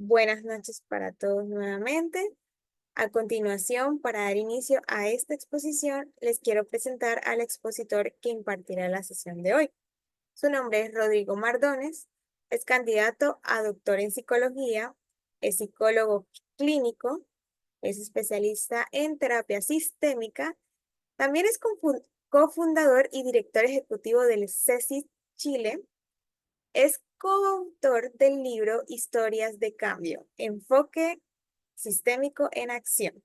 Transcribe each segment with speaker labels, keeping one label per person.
Speaker 1: Buenas noches para todos nuevamente. A continuación, para dar inicio a esta exposición, les quiero presentar al expositor que impartirá la sesión de hoy. Su nombre es Rodrigo Mardones, es candidato a doctor en psicología, es psicólogo clínico, es especialista en terapia sistémica, también es cofundador y director ejecutivo del CESIS Chile. Es coautor del libro Historias de Cambio, Enfoque Sistémico en Acción.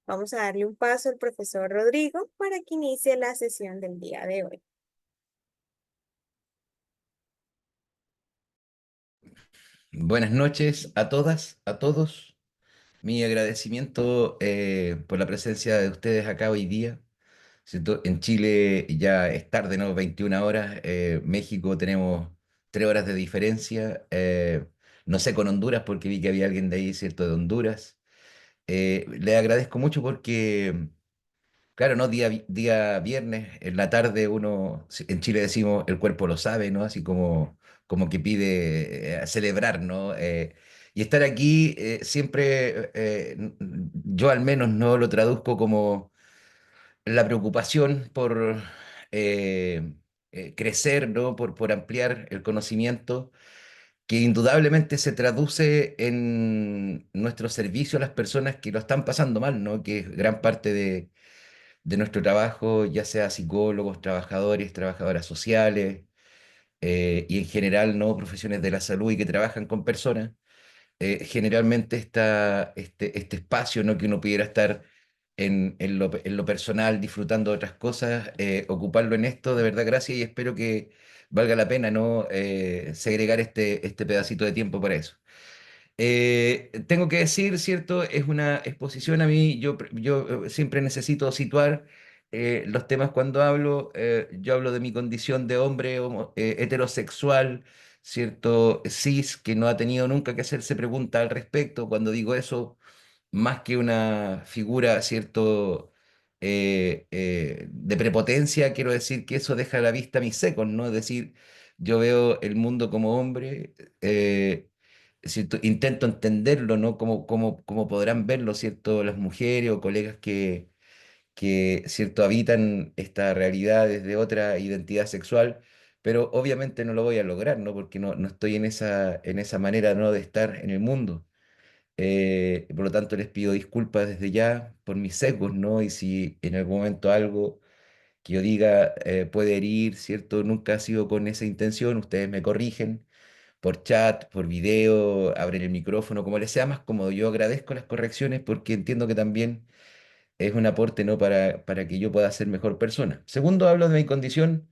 Speaker 1: Vamos a darle un paso al profesor Rodrigo para que inicie la sesión del día de hoy.
Speaker 2: Buenas noches a todas, a todos. Mi agradecimiento por la presencia de ustedes acá hoy día. ¿Cierto? En Chile ya es tarde, ¿no? 21 horas. México tenemos 3 horas de diferencia. No sé con Honduras porque vi que había alguien de ahí, ¿cierto? De Honduras. Le agradezco mucho porque claro, ¿no? Día viernes, en la tarde uno, en Chile decimos, el cuerpo lo sabe, ¿no? Así como que pide celebrar, ¿no? Y estar aquí siempre, yo al menos no lo traduzco como la preocupación por crecer, ¿no? Por ampliar el conocimiento, que indudablemente se traduce en nuestro servicio a las personas que lo están pasando mal, ¿no? Que es gran parte de nuestro trabajo, ya sea psicólogos, trabajadores, trabajadoras sociales y en general no profesiones de la salud y que trabajan con personas. Generalmente este espacio, ¿no? Que uno pudiera estar en lo personal disfrutando de otras cosas, ocuparlo en esto, de verdad, gracias y espero que valga la pena, ¿no? Segregar este pedacito de tiempo para eso. Tengo que decir, ¿cierto? Es una exposición a mí, yo siempre necesito situar los temas cuando hablo. Yo hablo de mi condición de hombre heterosexual, ¿cierto? Cis, que no ha tenido nunca que hacerse pregunta al respecto. Cuando digo eso, más que una figura, ¿cierto? De prepotencia, quiero decir que eso deja a la vista mis secos, ¿no? Es decir, yo veo el mundo como hombre. ¿Cierto? Intento entenderlo, ¿no? Como podrán verlo, ¿cierto? Las mujeres o colegas ¿cierto? Habitan esta realidad desde otra identidad sexual, pero obviamente no lo voy a lograr, ¿no? Porque no estoy en esa manera, ¿no? De estar en el mundo. Por lo tanto, les pido disculpas desde ya por mis sesgos, ¿no? Y si en algún momento algo que yo diga puede herir, ¿cierto? Nunca ha sido con esa intención, ustedes me corrigen por chat, por video, abrir el micrófono, como les sea más cómodo. Yo agradezco las correcciones porque entiendo que también es un aporte, ¿no? para que yo pueda ser mejor persona. Segundo, hablo de mi condición,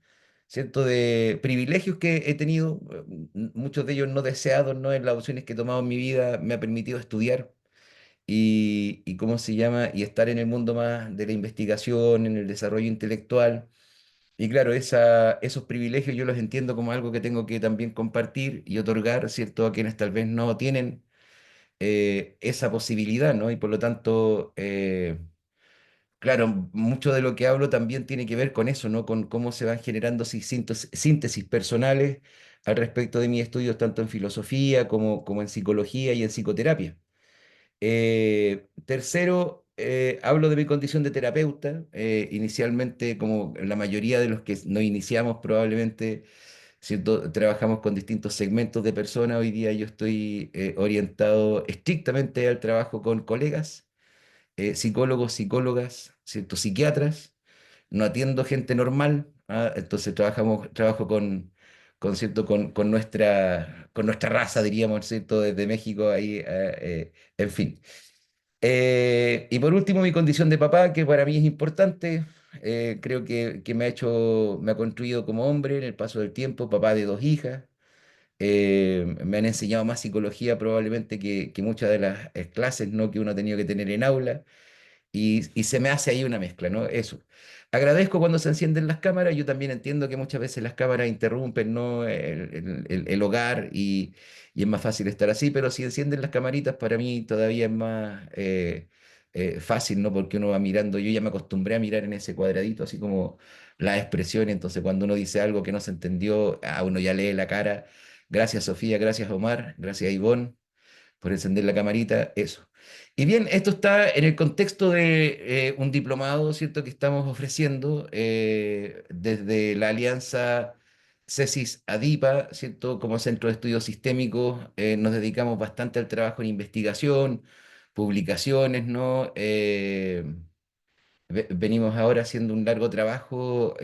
Speaker 2: ¿cierto? De privilegios que he tenido, muchos de ellos no deseados, ¿no? En las opciones que he tomado en mi vida me ha permitido estudiar y ¿cómo se llama? Y estar en el mundo más de la investigación, en el desarrollo intelectual. Y claro, esos privilegios yo los entiendo como algo que tengo que también compartir y otorgar, ¿cierto? A quienes tal vez no tienen esa posibilidad, ¿no? Y por lo tanto, claro, mucho de lo que hablo también tiene que ver con eso, ¿no? Con cómo se van generando síntesis personales al respecto de mis estudios, tanto en filosofía como en psicología y en psicoterapia. Tercero, hablo de mi condición de terapeuta. Inicialmente, como la mayoría de los que nos iniciamos, probablemente, ¿cierto? Trabajamos con distintos segmentos de personas. Hoy día yo estoy orientado estrictamente al trabajo con colegas, psicólogos, psicólogas, ¿cierto? Psiquiatras. No atiendo gente normal, ¿ah? Entonces trabajo ¿cierto? con nuestra raza, diríamos, ¿cierto? Desde México, ahí, en fin. Y por último, mi condición de papá, que para mí es importante. Creo que me ha construido como hombre en el paso del tiempo, papá de 2 hijas. Me han enseñado más psicología probablemente que muchas de las clases, ¿no? Que uno ha tenido que tener en aula. Y se me hace ahí una mezcla, ¿no? Eso. Agradezco cuando se encienden las cámaras. Yo también entiendo que muchas veces las cámaras interrumpen, ¿no? el hogar y es más fácil estar así, pero si encienden las camaritas, para mí todavía es más fácil, ¿no? Porque uno va mirando, yo ya me acostumbré a mirar en ese cuadradito, así como las expresiones. Entonces, cuando uno dice algo que no se entendió, uno ya lee la cara. Gracias, Sofía, gracias, Omar, gracias, Ivonne. por encender la camarita, eso. Y bien, esto está en el contexto de un diplomado, ¿cierto?, que estamos ofreciendo desde la alianza CESIS-ADIPA, ¿cierto? Como Centro de Estudios Sistémicos, nos dedicamos bastante al trabajo en investigación, publicaciones, ¿no? Venimos ahora haciendo un largo trabajo,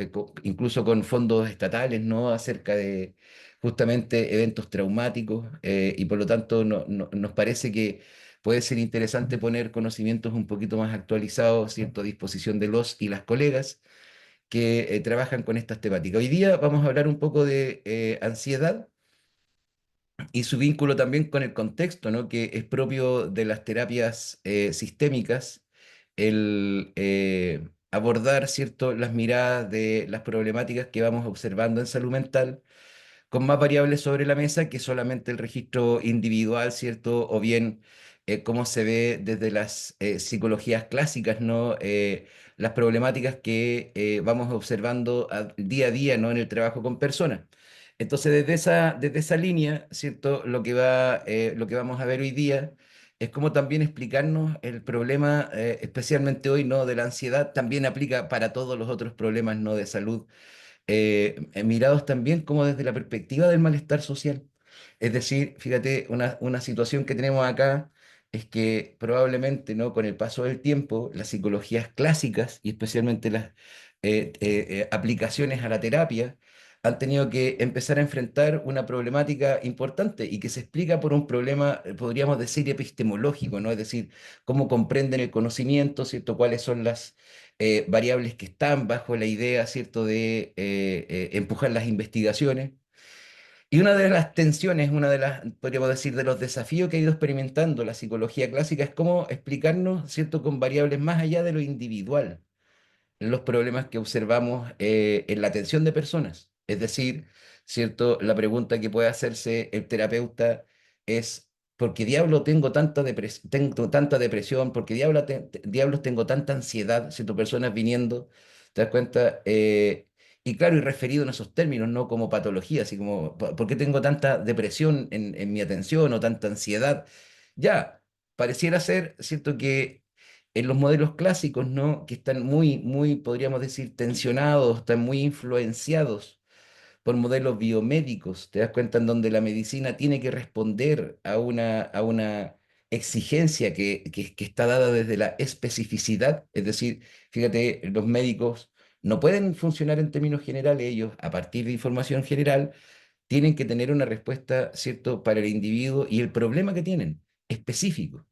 Speaker 2: incluso con fondos estatales, ¿no? Acerca de justamente eventos traumáticos y por lo tanto nos parece que puede ser interesante poner conocimientos un poquito más actualizados, ¿cierto? A disposición de los y las colegas que trabajan con estas temáticas. Hoy día vamos a hablar un poco de ansiedad y su vínculo también con el contexto, ¿no? Que es propio de las terapias sistémicas, el abordar, ¿cierto?, las miradas de las problemáticas que vamos observando en salud mental con más variables sobre la mesa que solamente el registro individual, ¿cierto? O bien cómo se ve desde las psicologías clásicas, ¿no? Las problemáticas que vamos observando día a día, ¿no? En el trabajo con personas. Entonces, desde esa línea, ¿cierto? Lo que vamos a ver hoy día es cómo también explicarnos el problema, especialmente hoy, ¿no? De la ansiedad, también aplica para todos los otros problemas, ¿no? De salud mirados también como desde la perspectiva del malestar social. Es decir, fíjate, una situación que tenemos acá es que probablemente, ¿no? Con el paso del tiempo, las psicologías clásicas y especialmente las aplicaciones a la terapia han tenido que empezar a enfrentar una problemática importante y que se explica por un problema, podríamos decir, epistemológico, ¿no? Es decir, cómo comprenden el conocimiento, ¿cierto? Cuáles son las variables que están bajo la idea, ¿cierto?, de empujar las investigaciones. Y una de las tensiones, una de las, podríamos decir, de los desafíos que ha ido experimentando la psicología clásica es cómo explicarnos, ¿cierto?, con variables más allá de lo individual los problemas que observamos en la atención de personas. Es decir, ¿cierto? La pregunta que puede hacerse el terapeuta es, ¿por qué diablo tengo tanta depresión? ¿Por qué diablos tengo tanta ansiedad? ¿Cierto? Personas viniendo, ¿te das cuenta? Y claro, y referido en esos términos, no como patología, así como, ¿por qué tengo tanta depresión en mi atención o tanta ansiedad? Ya, pareciera ser, ¿cierto? Que en los modelos clásicos, ¿no? Que están muy, podríamos decir, tensionados, están muy influenciados por modelos biomédicos, te das cuenta en donde la medicina tiene que responder a una exigencia que está dada desde la especificidad, es decir, fíjate, los médicos no pueden funcionar en términos generales, ellos a partir de información general tienen que tener una respuesta, ¿cierto?, para el individuo y el problema que tienen, específico.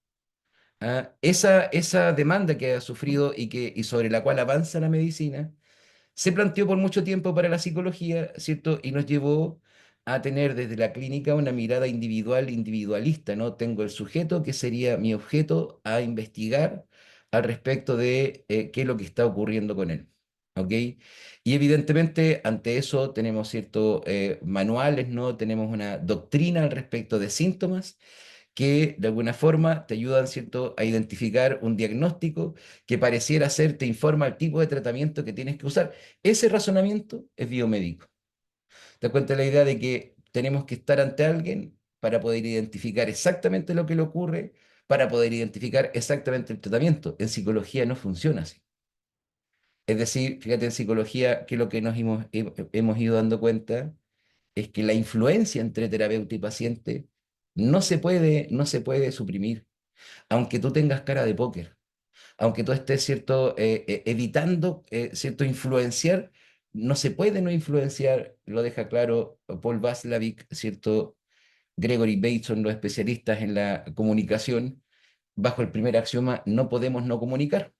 Speaker 2: Esa demanda que ha sufrido y sobre la cual avanza la medicina, se planteó por mucho tiempo para la psicología, ¿cierto? Y nos llevó a tener desde la clínica una mirada individual, individualista, ¿no? Tengo el sujeto que sería mi objeto a investigar al respecto de qué es lo que está ocurriendo con él, ¿ok? Y evidentemente ante eso tenemos ciertos manuales, ¿no? Tenemos una doctrina al respecto de síntomas que de alguna forma te ayudan, ¿cierto?, a identificar un diagnóstico que pareciera ser, te informa el tipo de tratamiento que tienes que usar. Ese razonamiento es biomédico. Te das cuenta de la idea de que tenemos que estar ante alguien para poder identificar exactamente lo que le ocurre, para poder identificar exactamente el tratamiento. En psicología no funciona así. Es decir, fíjate en psicología que lo que hemos ido dando cuenta es que la influencia entre terapeuta y paciente no se puede suprimir, aunque tú tengas cara de póker, aunque tú estés, ¿cierto?, evitando, ¿cierto?, influenciar, no se puede no influenciar, lo deja claro Paul Václavic, ¿cierto?, Gregory Bateson, los especialistas en la comunicación, bajo el primer axioma, no podemos no comunicar.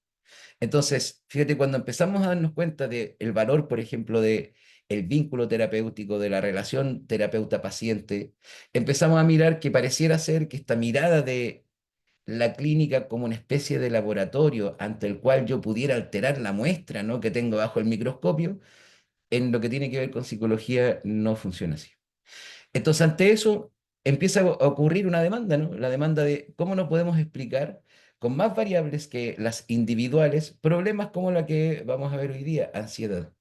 Speaker 2: Entonces, fíjate, cuando empezamos a darnos cuenta del valor, por ejemplo, de el vínculo terapéutico, de la relación terapeuta-paciente, empezamos a mirar que pareciera ser que esta mirada de la clínica como una especie de laboratorio ante el cual yo pudiera alterar la muestra, ¿no?, que tengo bajo el microscopio, en lo que tiene que ver con psicología no funciona así. Entonces, ante eso, empieza a ocurrir una demanda, ¿no? La demanda de cómo no podemos explicar con más variables que las individuales problemas como la que vamos a ver hoy día, ansiedad.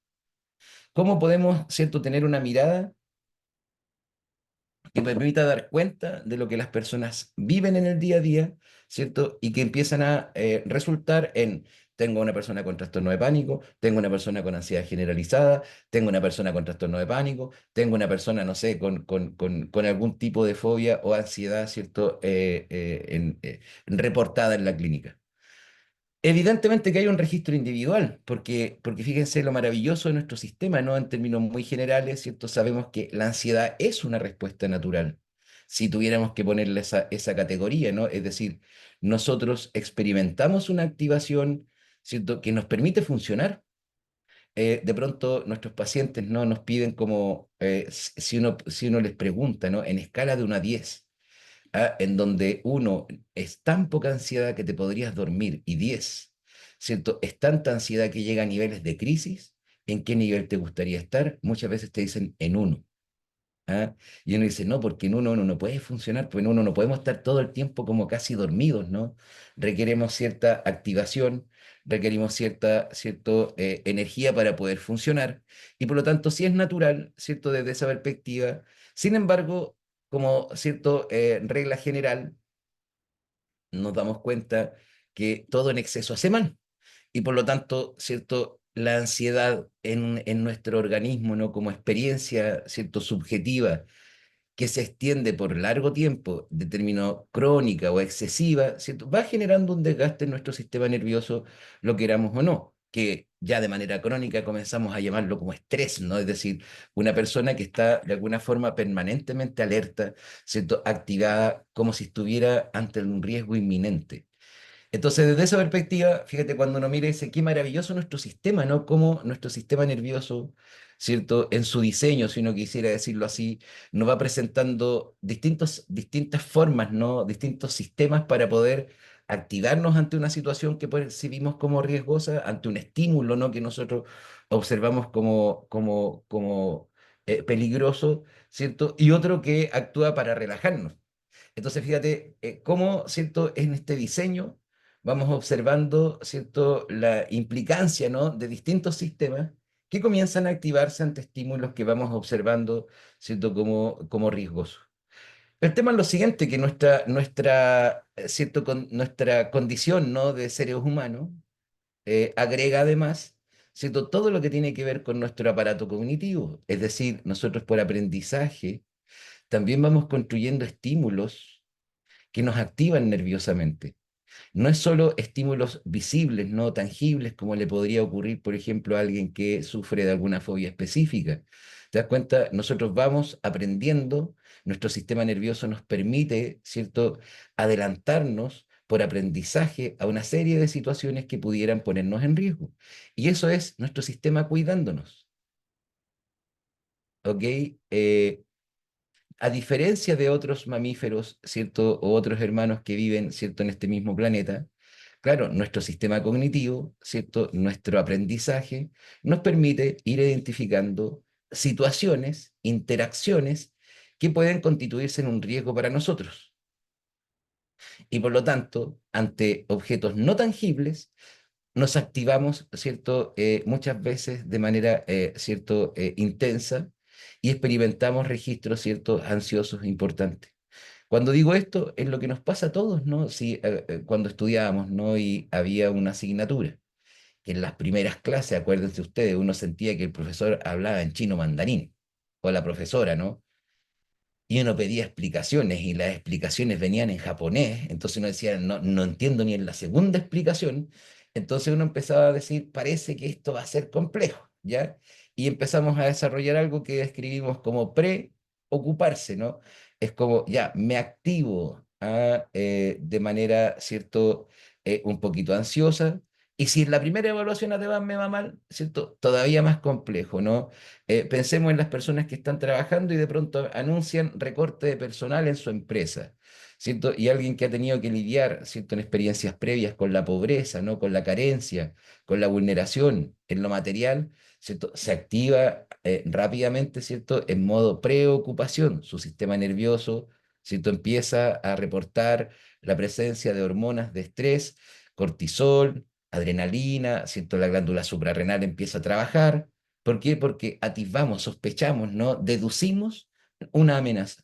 Speaker 2: ¿Cómo podemos, cierto, tener una mirada que permita dar cuenta de lo que las personas viven en el día a día, ¿cierto? Y que empiezan a resultar en, tengo una persona con trastorno de pánico, tengo una persona con ansiedad generalizada, tengo una persona con trastorno de pánico, tengo una persona, no sé, con algún tipo de fobia o ansiedad, ¿cierto? Reportada en la clínica. Evidentemente que hay un registro individual, porque fíjense lo maravilloso de nuestro sistema, ¿no? En términos muy generales, ¿cierto? Sabemos que la ansiedad es una respuesta natural, si tuviéramos que ponerle esa categoría, ¿no? Es decir, nosotros experimentamos una activación, ¿cierto? Que nos permite funcionar. De pronto nuestros pacientes, ¿no? Nos piden como, si uno les pregunta, ¿no? En escala de 1 a 10, en donde uno es tan poca ansiedad que te podrías dormir y 10, ¿cierto? Es tanta ansiedad que llega a niveles de crisis. ¿En qué nivel te gustaría estar? Muchas veces te dicen en uno. ¿Ah? Y uno dice, no, porque en uno no puede funcionar, porque en uno no podemos estar todo el tiempo como casi dormidos, ¿no? Requeremos cierta activación, requerimos cierta energía para poder funcionar, y por lo tanto sí es natural, ¿cierto? Desde esa perspectiva. Sin embargo, como regla general, nos damos cuenta que todo en exceso hace mal, y por lo tanto, ¿cierto? La ansiedad en nuestro organismo, ¿no? Como experiencia, ¿cierto? Subjetiva, que se extiende por largo tiempo, de término crónica o excesiva, ¿cierto? Va generando un desgaste en nuestro sistema nervioso, lo queramos o no, que ya de manera crónica comenzamos a llamarlo como estrés, ¿no? Es decir, una persona que está de alguna forma permanentemente alerta, ¿cierto? Activada como si estuviera ante un riesgo inminente. Entonces, desde esa perspectiva, fíjate, cuando uno mira, dice, qué maravilloso nuestro sistema, ¿no? Cómo nuestro sistema nervioso, ¿cierto? En su diseño, si uno quisiera decirlo así, nos va presentando distintas formas, ¿no? Distintos sistemas para poder activarnos ante una situación que percibimos como riesgosa, ante un estímulo, ¿no? Que nosotros observamos como peligroso, ¿cierto? Y otro que actúa para relajarnos. Entonces, fíjate cómo, ¿cierto? En este diseño vamos observando, ¿cierto? La implicancia, ¿no? De distintos sistemas que comienzan a activarse ante estímulos que vamos observando, ¿cierto? Como riesgosos. El tema es lo siguiente, que nuestra condición, ¿no? De seres humanos agrega además, ¿cierto? Todo lo que tiene que ver con nuestro aparato cognitivo. Es decir, nosotros por aprendizaje también vamos construyendo estímulos que nos activan nerviosamente. No es solo estímulos visibles, no tangibles, como le podría ocurrir, por ejemplo, a alguien que sufre de alguna fobia específica. ¿Te das cuenta? Nosotros vamos aprendiendo, nuestro sistema nervioso nos permite, ¿cierto?, adelantarnos por aprendizaje a una serie de situaciones que pudieran ponernos en riesgo. Y eso es nuestro sistema cuidándonos, ¿ok? A diferencia de otros mamíferos, ¿cierto? O otros hermanos que viven, ¿cierto? En este mismo planeta, claro, nuestro sistema cognitivo, ¿cierto? Nuestro aprendizaje nos permite ir identificando situaciones, interacciones que pueden constituirse en un riesgo para nosotros. Y por lo tanto, ante objetos no tangibles, nos activamos, ¿cierto? Muchas veces de manera, ¿cierto? Intensa, y experimentamos registros, ¿cierto? Ansiosos importantes. Cuando digo esto, es lo que nos pasa a todos, ¿no? Si, cuando estudiábamos, ¿no? Y había una asignatura, que en las primeras clases, acuérdense ustedes, uno sentía que el profesor hablaba en chino mandarín, o la profesora, ¿no? Y uno pedía explicaciones y las explicaciones venían en japonés, entonces uno decía, no, no entiendo ni en la segunda explicación, entonces uno empezaba a decir, parece que esto va a ser complejo, ¿ya? Y empezamos a desarrollar algo que describimos como preocuparse, ¿no? Es como, ya, me activo de manera, ¿cierto?, un poquito ansiosa, y si en la primera evaluación además me va mal, ¿cierto? Todavía más complejo, ¿no? Pensemos en las personas que están trabajando y de pronto anuncian recorte de personal en su empresa, ¿cierto? Y alguien que ha tenido que lidiar, ¿cierto? En experiencias previas con la pobreza, ¿no? Con la carencia, con la vulneración en lo material, ¿cierto? Se activa rápidamente, ¿cierto? En modo preocupación, su sistema nervioso, ¿cierto? Empieza a reportar la presencia de hormonas de estrés, cortisol, adrenalina, ¿cierto? La glándula suprarrenal empieza a trabajar. ¿Por qué? Porque atisbamos, sospechamos, ¿no? Deducimos una amenaza.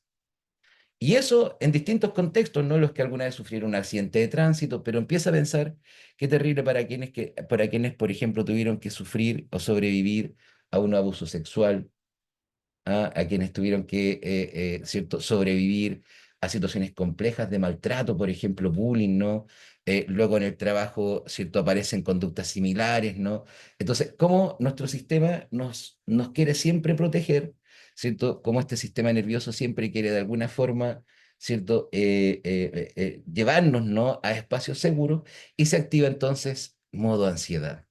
Speaker 2: Y eso en distintos contextos, no los que alguna vez sufrieron un accidente de tránsito, pero empieza a pensar qué terrible para quienes, por ejemplo, tuvieron que sufrir o sobrevivir a un abuso sexual, a quienes tuvieron que ¿cierto? Sobrevivir a situaciones complejas de maltrato, por ejemplo, bullying, ¿no? Luego en el trabajo, ¿cierto? Aparecen conductas similares, ¿no? Entonces, cómo nuestro sistema nos quiere siempre proteger, ¿cierto? Cómo este sistema nervioso siempre quiere de alguna forma, ¿cierto? Llevarnos, ¿no? A espacios seguros y se activa entonces modo ansiedad.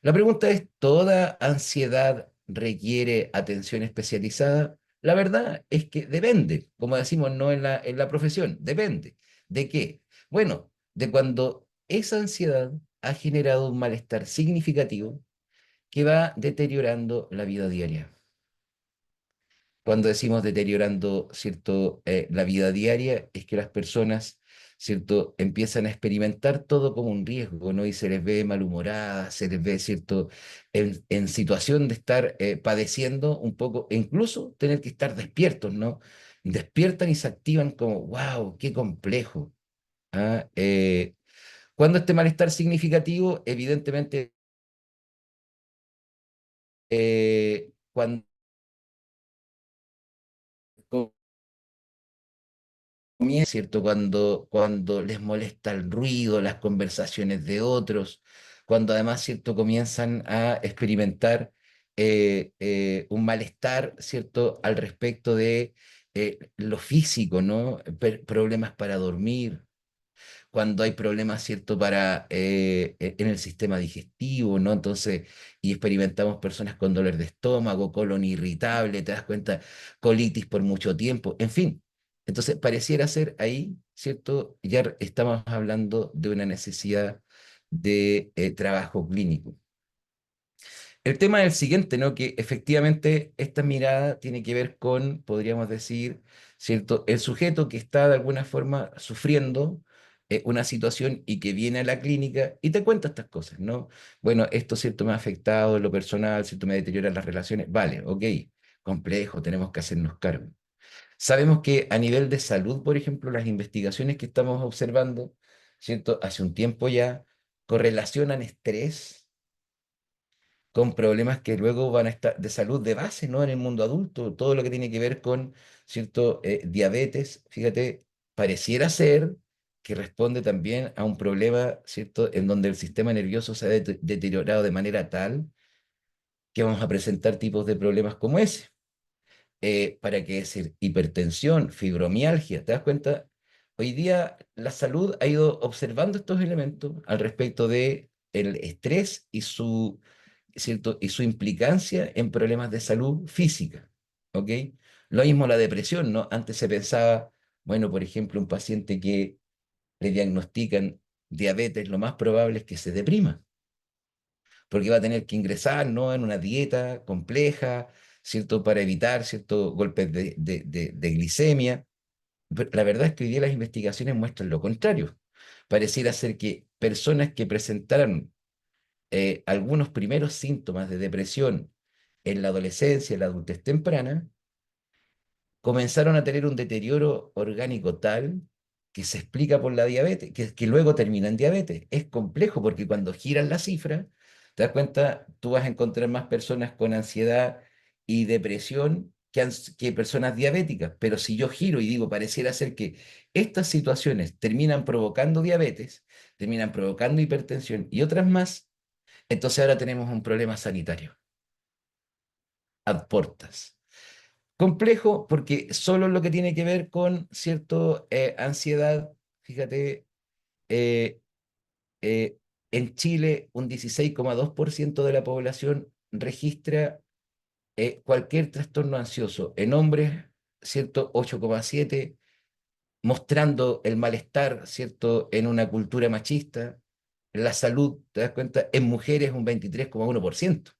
Speaker 2: La pregunta es, ¿toda ansiedad requiere atención especializada? La verdad es que depende, como decimos no en la profesión, depende. ¿De qué? Bueno, de cuando esa ansiedad ha generado un malestar significativo que va deteriorando la vida diaria. Cuando decimos deteriorando, ¿cierto? La vida diaria, es que las personas, ¿cierto? Empiezan a experimentar todo como un riesgo, ¿no? Y se les ve malhumoradas, se les ve, ¿cierto? En situación de estar padeciendo un poco, e incluso tener que estar despiertos, ¿no? Despiertan y se activan como, wow, qué complejo. ¿Ah? Cuando este malestar significativo, evidentemente, cuando comienza, ¿cierto? Cuando les molesta el ruido, las conversaciones de otros, cuando además, ¿cierto? Comienzan a experimentar un malestar, ¿cierto? Al respecto de lo físico, ¿no? Problemas para dormir, cuando hay problemas, ¿cierto?, en el sistema digestivo, ¿no? Entonces, y experimentamos personas con dolor de estómago, colon irritable, te das cuenta, colitis por mucho tiempo, en fin. Entonces, pareciera ser ahí, ¿cierto? Ya estamos hablando de una necesidad de trabajo clínico. El tema es el siguiente, ¿no? Que efectivamente esta mirada tiene que ver con, podríamos decir, ¿cierto? El sujeto que está de alguna forma sufriendo una situación y que viene a la clínica y te cuenta estas cosas, ¿no? Bueno, esto, ¿cierto? Me ha afectado en lo personal, ¿cierto? Me deteriora las relaciones. Vale, ok, complejo, tenemos que hacernos cargo. Sabemos que a nivel de salud, por ejemplo, las investigaciones que estamos observando, ¿cierto? Hace un tiempo ya correlacionan estrés con problemas que luego van a estar de salud de base, ¿no? En el mundo adulto, todo lo que tiene que ver con, ¿cierto? Diabetes, fíjate, pareciera ser que responde también a un problema, ¿cierto? En donde el sistema nervioso se ha deteriorado de manera tal que vamos a presentar tipos de problemas como ese. ¿Para qué decir? Hipertensión, fibromialgia, ¿te das cuenta? Hoy día la salud ha ido observando estos elementos al respecto de el estrés y ¿cierto? Y su implicancia en problemas de salud física, ¿ok? Lo mismo la depresión, ¿no? Antes se pensaba, bueno, por ejemplo, un paciente que le diagnostican diabetes, lo más probable es que se deprima, porque va a tener que ingresar, ¿no? En una dieta compleja, ¿cierto? Para evitar ciertos golpes de glicemia. Pero la verdad es que hoy día las investigaciones muestran lo contrario. Pareciera ser que personas que presentaron algunos primeros síntomas de depresión en la adolescencia, en la adultez temprana, comenzaron a tener un deterioro orgánico tal que se explica por la diabetes, que luego termina en diabetes. Es complejo porque cuando giras la cifra, te das cuenta, tú vas a encontrar más personas con ansiedad y depresión que personas diabéticas. Pero si yo giro y digo, pareciera ser que estas situaciones terminan provocando diabetes, terminan provocando hipertensión y otras más, entonces ahora tenemos un problema sanitario, ad portas. Complejo porque solo lo que tiene que ver con cierto ansiedad, fíjate, eh, eh, en Chile un 16,2% de la población registra cualquier trastorno ansioso. En hombres, cierto, 8,7%, mostrando el malestar, cierto, en una cultura machista. La salud, ¿te das cuenta? En mujeres un 23,1%.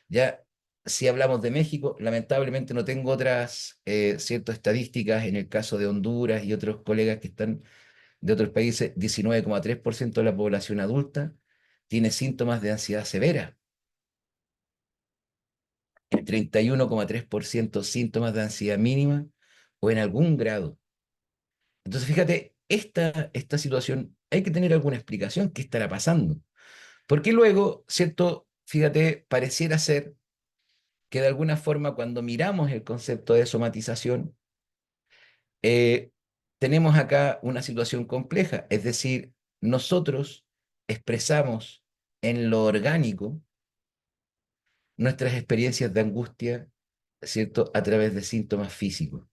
Speaker 2: Ya, si hablamos de México, lamentablemente no tengo otras ciertas estadísticas en el caso de Honduras y otros colegas que están de otros países. 19,3% de la población adulta tiene síntomas de ansiedad severa, el 31,3% síntomas de ansiedad mínima o en algún grado. Entonces, fíjate, esta situación hay que tener alguna explicación. ¿Qué estará pasando? Porque luego, ¿cierto? Fíjate, pareciera ser que de alguna forma cuando miramos el concepto de somatización, eh, tenemos acá una situación compleja. Es decir, nosotros expresamos en lo orgánico nuestras experiencias de angustia, ¿cierto? A través de síntomas físicos.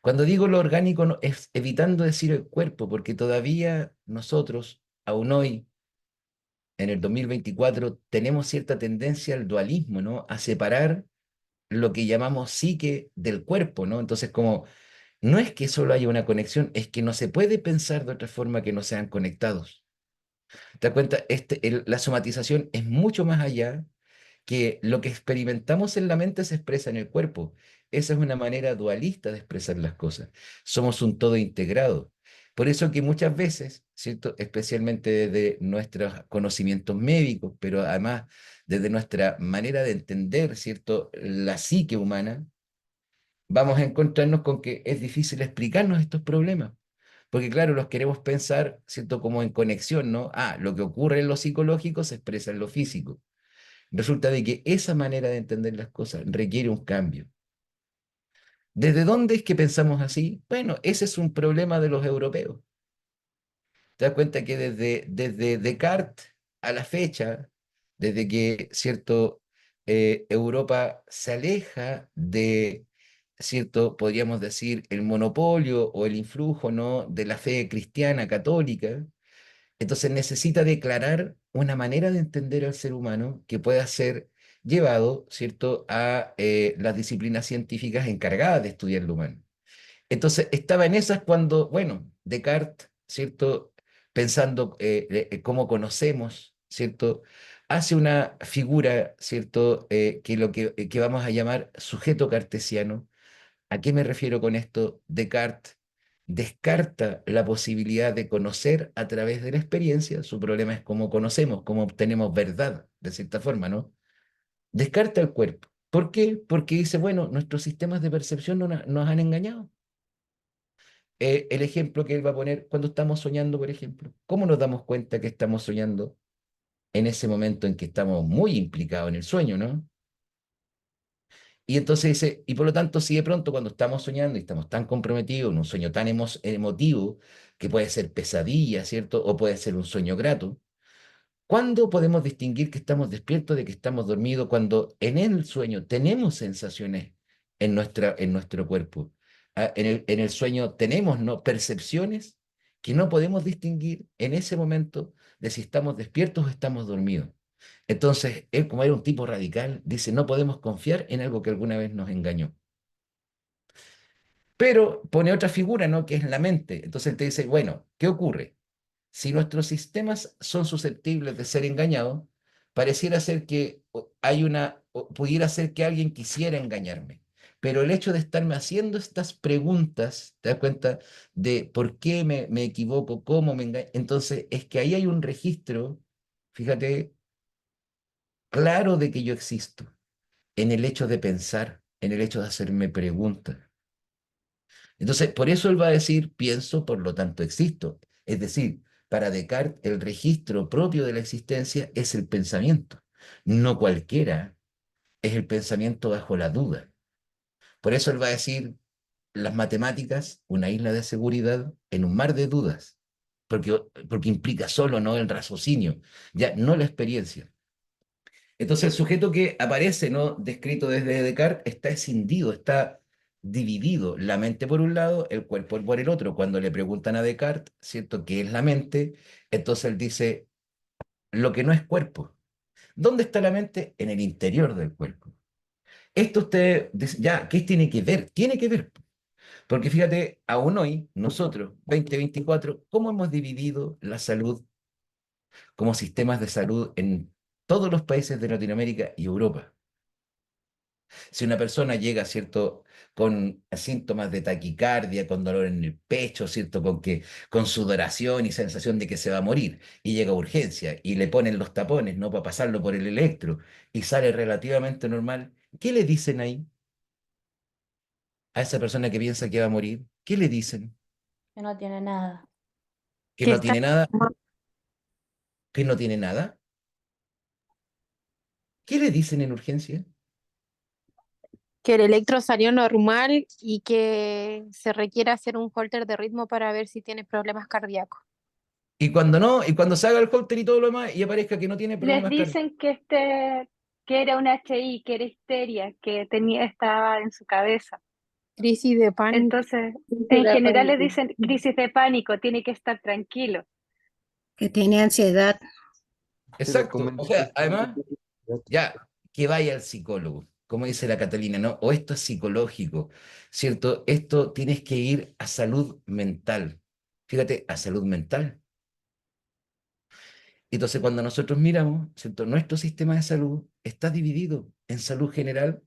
Speaker 2: Cuando digo lo orgánico, es evitando decir el cuerpo, porque todavía nosotros, aún hoy, en el 2024, tenemos cierta tendencia al dualismo, ¿no? A separar lo que llamamos psique del cuerpo, ¿no? Entonces, como no es que solo haya una conexión, es que no se puede pensar de otra forma que no sean conectados. ¿Te das cuenta? La somatización es mucho más allá que lo que experimentamos en la mente se expresa en el cuerpo. Esa es una manera dualista de expresar las cosas. Somos un todo integrado. Por eso que muchas veces, ¿cierto? Especialmente desde nuestros conocimientos médicos, pero además desde nuestra manera de entender, ¿cierto? La psique humana, vamos a encontrarnos con que es difícil explicarnos estos problemas. Porque claro, los queremos pensar, ¿cierto? Como en conexión, ¿no? Ah, lo que ocurre en lo psicológico se expresa en lo físico. Resulta de que esa manera de entender las cosas requiere un cambio. ¿Desde dónde es que pensamos así? Bueno, ese es un problema de los europeos. Te das cuenta que desde Descartes a la fecha, desde que, cierto, Europa se aleja de, cierto, podríamos decir, el monopolio o el influjo, ¿no? De la fe cristiana católica, entonces necesita declarar una manera de entender al ser humano que pueda ser llevado, ¿cierto?, a las disciplinas científicas encargadas de estudiar lo humano. Entonces estaba en esas cuando, bueno, Descartes, ¿cierto?, pensando cómo conocemos, ¿cierto?, hace una figura, ¿cierto?, que vamos a llamar sujeto cartesiano. ¿A qué me refiero con esto? Descartes descarta la posibilidad de conocer a través de la experiencia. Su problema es cómo conocemos, cómo obtenemos verdad, de cierta forma, ¿no? Descarta el cuerpo. ¿Por qué? Porque dice, bueno, nuestros sistemas de percepción nos han engañado. El ejemplo que él va a poner cuando estamos soñando, por ejemplo. ¿Cómo nos damos cuenta que estamos soñando en ese momento en que estamos muy implicados en el sueño, ¿no? Y entonces dice, y por lo tanto, si de pronto cuando estamos soñando y estamos tan comprometidos en un sueño tan emotivo, que puede ser pesadilla, ¿cierto? O puede ser un sueño grato, ¿cuándo podemos distinguir que estamos despiertos de que estamos dormidos cuando en el sueño tenemos sensaciones en nuestro cuerpo? Ah, en el sueño tenemos, ¿no? Percepciones que no podemos distinguir en ese momento de si estamos despiertos o estamos dormidos. Entonces, él, como era un tipo radical, dice, no podemos confiar en algo que alguna vez nos engañó. Pero pone otra figura, ¿no? Que es la mente. Entonces él te dice, bueno, ¿qué ocurre? Si nuestros sistemas son susceptibles de ser engañados, pareciera ser que pudiera ser que alguien quisiera engañarme. Pero el hecho de estarme haciendo estas preguntas, ¿te das cuenta de por qué me equivoco, cómo me engaño? Entonces, es que ahí hay un registro, fíjate, claro de que yo existo, en el hecho de pensar, en el hecho de hacerme preguntas. Entonces, por eso él va a decir, pienso, por lo tanto existo. Es decir, para Descartes, el registro propio de la existencia es el pensamiento. No cualquiera es el pensamiento bajo la duda. Por eso él va a decir, las matemáticas, una isla de seguridad en un mar de dudas, porque implica solo no el raciocinio, ya no la experiencia. Entonces el sujeto que aparece, ¿no? Descrito desde Descartes, está escindido, está dividido, la mente por un lado, el cuerpo por el otro. Cuando le preguntan a Descartes, ¿cierto?, qué es la mente, entonces él dice, lo que no es cuerpo. ¿Dónde está la mente? En el interior del cuerpo. Esto usted dice, ya, ¿qué tiene que ver? Tiene que ver, porque fíjate, aún hoy, nosotros, 2024, ¿cómo hemos dividido la salud como sistemas de salud en todos los países de Latinoamérica y Europa? Si una persona llega, ¿cierto?, con síntomas de taquicardia, con dolor en el pecho, ¿cierto?, con sudoración y sensación de que se va a morir, y llega a urgencia y le ponen los tapones, ¿no?, para pasarlo por el electro, y sale relativamente normal, ¿qué le dicen ahí a esa persona que piensa que va a morir? ¿Qué le dicen?
Speaker 3: que no tiene nada.
Speaker 2: que
Speaker 3: Que
Speaker 2: no
Speaker 3: está
Speaker 2: tiene nada, que no tiene nada. ¿Qué le dicen en urgencia?
Speaker 3: que el electro salió normal y que se requiere hacer un holter de ritmo para ver si tiene problemas cardíacos.
Speaker 2: Y cuando no, y cuando se haga el holter y todo lo demás y aparezca que no tiene
Speaker 4: Les
Speaker 2: problemas cardíacos.
Speaker 4: dicen que era un HI, que era histeria, que tenía, estaba en su cabeza.
Speaker 3: Crisis de pánico.
Speaker 4: Entonces, en general les dicen crisis de pánico, tiene que estar tranquilo.
Speaker 5: Que tiene ansiedad.
Speaker 6: Pero
Speaker 2: Exacto.
Speaker 6: como
Speaker 2: O sea, además, ya, que vaya al psicólogo, como dice la Catalina, ¿no? O esto es psicológico, ¿cierto? Esto tienes que ir a salud mental. Fíjate, a salud mental. Entonces, cuando nosotros miramos, ¿cierto? Nuestro sistema de salud está dividido en salud general,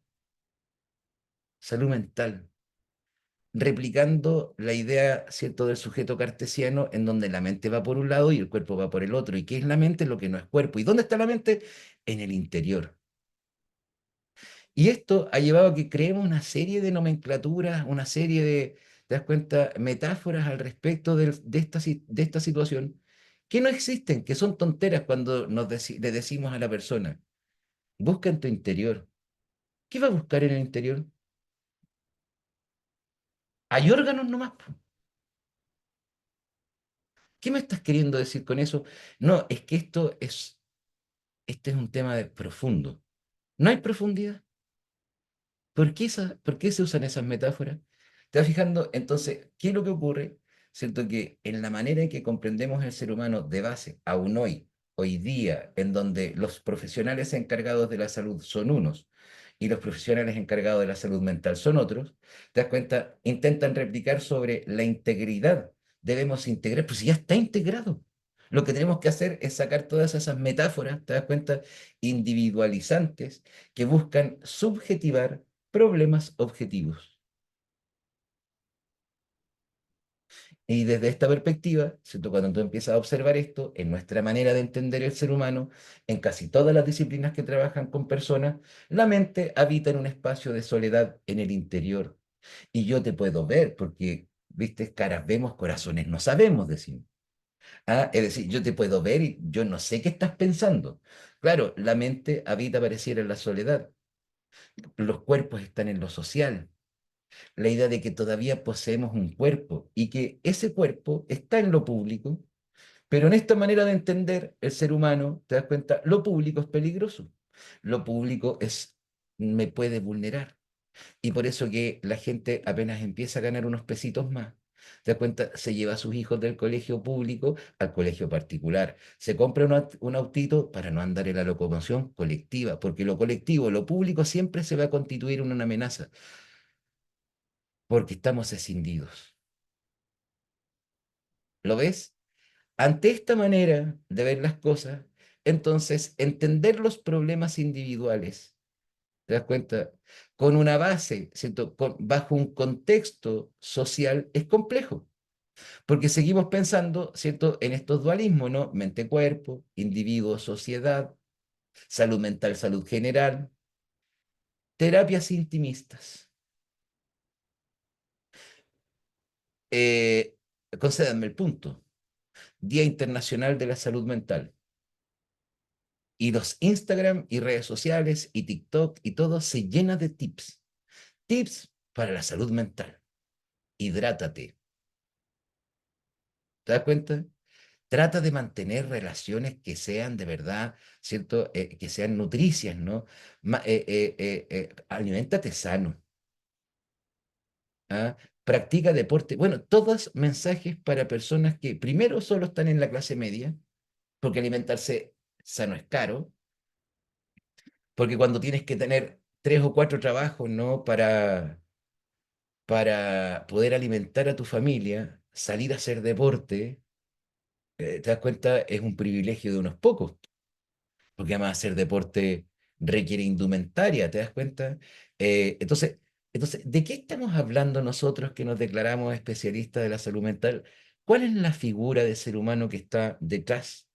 Speaker 2: salud mental, replicando la idea, ¿cierto?, del sujeto cartesiano, en donde la mente va por un lado y el cuerpo va por el otro. ¿Y qué es la mente? Lo que no es cuerpo. ¿Y dónde está la mente? En el interior. Y esto ha llevado a que creemos una serie de nomenclaturas, una serie de, ¿te das cuenta?, metáforas al respecto de esta situación, que no existen, que son tonteras cuando le decimos a la persona, busca en tu interior. ¿Qué va a buscar en el interior? Hay órganos nomás, po. ¿Qué me estás queriendo decir con eso? No, es que este es un tema profundo. No hay profundidad. ¿Por qué se usan esas metáforas? ¿Te vas fijando? Entonces, ¿qué es lo que ocurre? ¿Cierto? Que en la manera en que comprendemos el ser humano de base, aún hoy día, en donde los profesionales encargados de la salud son unos y los profesionales encargados de la salud mental son otros, te das cuenta, intentan replicar sobre la integridad. Debemos integrar, pues si ya está integrado. Lo que tenemos que hacer es sacar todas esas metáforas, te das cuenta, individualizantes, que buscan subjetivar problemas objetivos. Y desde esta perspectiva, ¿cierto? Cuando tú empiezas a observar esto, en nuestra manera de entender el ser humano, en casi todas las disciplinas que trabajan con personas, la mente habita en un espacio de soledad en el interior. Y yo te puedo ver, porque, viste, caras vemos, corazones no sabemos, decimos. Ah, es decir, yo te puedo ver y yo no sé qué estás pensando. Claro, la mente habita, pareciera, en la soledad. Los cuerpos están en lo social. La idea de que todavía poseemos un cuerpo y que ese cuerpo está en lo público, pero en esta manera de entender el ser humano, te das cuenta, lo público es peligroso, lo público me puede vulnerar. Y por eso que la gente apenas empieza a ganar unos pesitos más, te das cuenta, se lleva a sus hijos del colegio público al colegio particular, se compra un autito para no andar en la locomoción colectiva, porque lo colectivo, lo público siempre se va a constituir en una amenaza, porque estamos escindidos. ¿Lo ves? Ante esta manera de ver las cosas, entonces entender los problemas individuales, ¿te das cuenta? Con una base, ¿cierto? Bajo un contexto social es complejo, porque seguimos pensando, ¿cierto? En estos dualismos, ¿no? Mente-cuerpo, individuo-sociedad, salud mental, salud general, terapias intimistas. Eh, concédanme el punto. Día Internacional de la Salud Mental. Y los Instagram y redes sociales y TikTok y todo se llena de tips. Tips para la salud mental. Hidrátate. ¿Te das cuenta? Trata de mantener relaciones que sean de verdad, ¿cierto? Que sean nutricias, ¿no? Aliméntate sano. ¿Ah? Practica deporte. Bueno, todos mensajes para personas que primero solo están en la clase media, porque alimentarse sano es caro, porque cuando tienes que tener 3 o 4 trabajos, ¿no? Para poder alimentar a tu familia, salir a hacer deporte, te das cuenta, es un privilegio de unos pocos, porque además hacer deporte requiere indumentaria, ¿te das cuenta? Entonces, ¿de qué estamos hablando nosotros que nos declaramos especialistas de la salud mental? ¿Cuál es la figura de ser humano que está detrás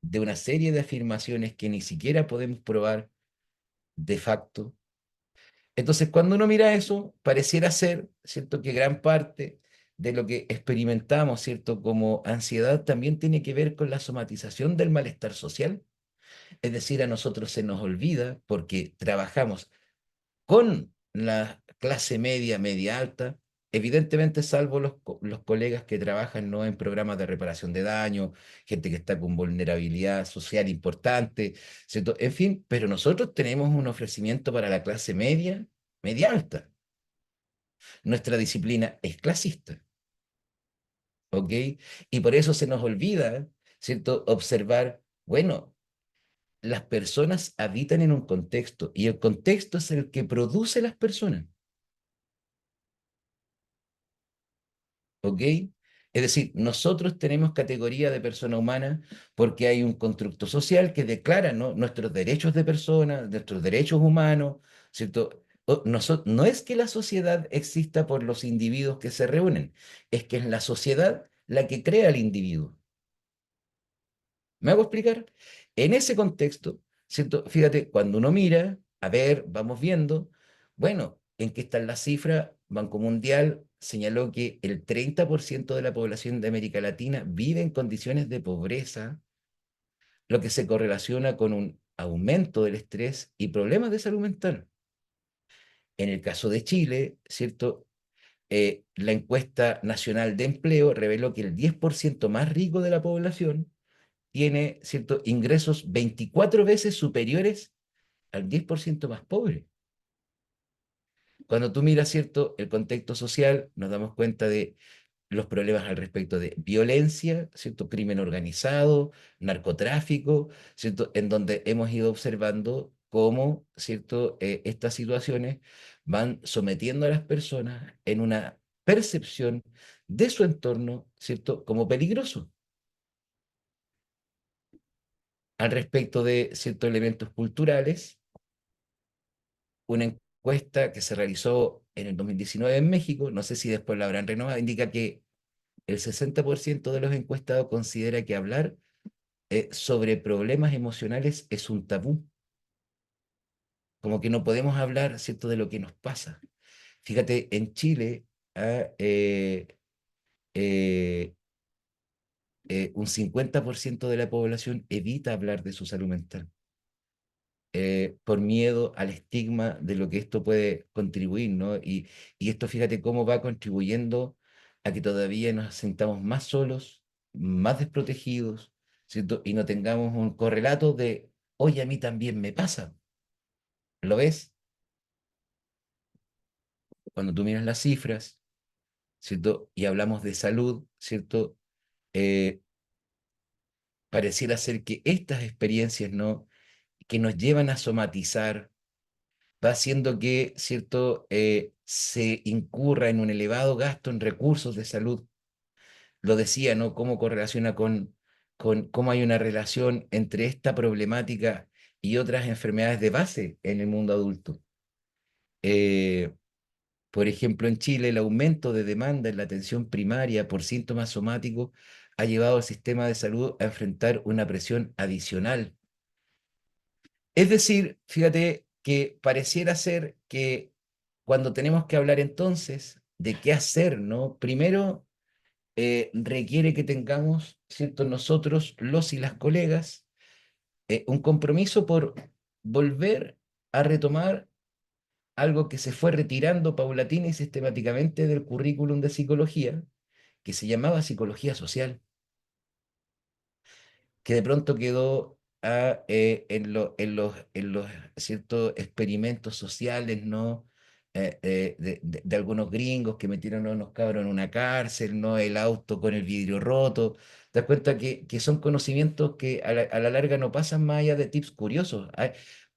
Speaker 2: de una serie de afirmaciones que ni siquiera podemos probar de facto? Entonces, cuando uno mira eso, pareciera ser, ¿cierto?, que gran parte de lo que experimentamos, ¿cierto? Como ansiedad también tiene que ver con la somatización del malestar social. Es decir, a nosotros se nos olvida porque trabajamos con la clase media, media alta, evidentemente salvo los colegas que trabajan, ¿no?, en programas de reparación de daño, gente que está con vulnerabilidad social importante, ¿cierto? En fin, pero nosotros tenemos un ofrecimiento para la clase media, media alta. Nuestra disciplina es clasista, ¿ok? Y por eso se nos olvida, ¿cierto?, observar, bueno, las personas habitan en un contexto y el contexto es el que produce las personas. ¿Ok? Es decir, nosotros tenemos categoría de persona humana porque hay un constructo social que declara, ¿no?, nuestros derechos de persona, nuestros derechos humanos, ¿cierto? No es que la sociedad exista por los individuos que se reúnen, es que es la sociedad la que crea al individuo. ¿Me hago explicar? En ese contexto, ¿cierto? Fíjate, cuando uno mira, a ver, vamos viendo, bueno, ¿en qué están las cifras? Banco Mundial señaló que el 30% de la población de América Latina vive en condiciones de pobreza, lo que se correlaciona con un aumento del estrés y problemas de salud mental. En el caso de Chile, ¿cierto? La encuesta nacional de empleo reveló que el 10% más rico de la población tiene, ¿cierto?, ingresos 24 veces superiores al 10% más pobre. Cuando tú miras, ¿cierto?, el contexto social, nos damos cuenta de los problemas al respecto de violencia, ¿cierto?, crimen organizado, narcotráfico, ¿cierto?, en donde hemos ido observando cómo, ¿cierto?, estas situaciones van sometiendo a las personas en una percepción de su entorno, ¿cierto?, como peligroso. Al respecto de ciertos elementos culturales, una encuesta que se realizó en el 2019 en México, no sé si después la habrán renovado, indica que el 60% de los encuestados considera que hablar sobre problemas emocionales es un tabú, como que no podemos hablar, ¿cierto?, de lo que nos pasa. Fíjate, en Chile, eh, un 50% de la población evita hablar de su salud mental. Por miedo al estigma de lo que esto puede contribuir, ¿no? Y esto, fíjate cómo va contribuyendo a que todavía nos sintamos más solos, más desprotegidos, ¿cierto? Y no tengamos un correlato de, oye, a mí también me pasa. ¿Lo ves? Cuando tú miras las cifras, ¿cierto? Y hablamos de salud, ¿cierto? Eh, Pareciera ser que estas experiencias, ¿no?, que nos llevan a somatizar, va haciendo que, ¿cierto?, se incurra en un elevado gasto en recursos de salud. Lo decía, ¿no? Cómo correlaciona con cómo hay una relación entre esta problemática y otras enfermedades de base en el mundo adulto. Eh, por ejemplo, en Chile, el aumento de demanda en la atención primaria por síntomas somáticos ha llevado al sistema de salud a enfrentar una presión adicional. Es decir, fíjate que pareciera ser que cuando tenemos que hablar entonces de qué hacer, ¿no? Primero, requiere que tengamos, ¿cierto?, nosotros, los y las colegas, un compromiso por volver a retomar algo que se fue retirando paulatina y sistemáticamente del currículum de psicología, que se llamaba psicología social, que de pronto quedó en los ciertos experimentos sociales, ¿no? De algunos gringos que metieron a unos cabros en una cárcel, ¿no? El auto con el vidrio roto. Te das cuenta que son conocimientos que a la larga no pasan más allá de tips curiosos.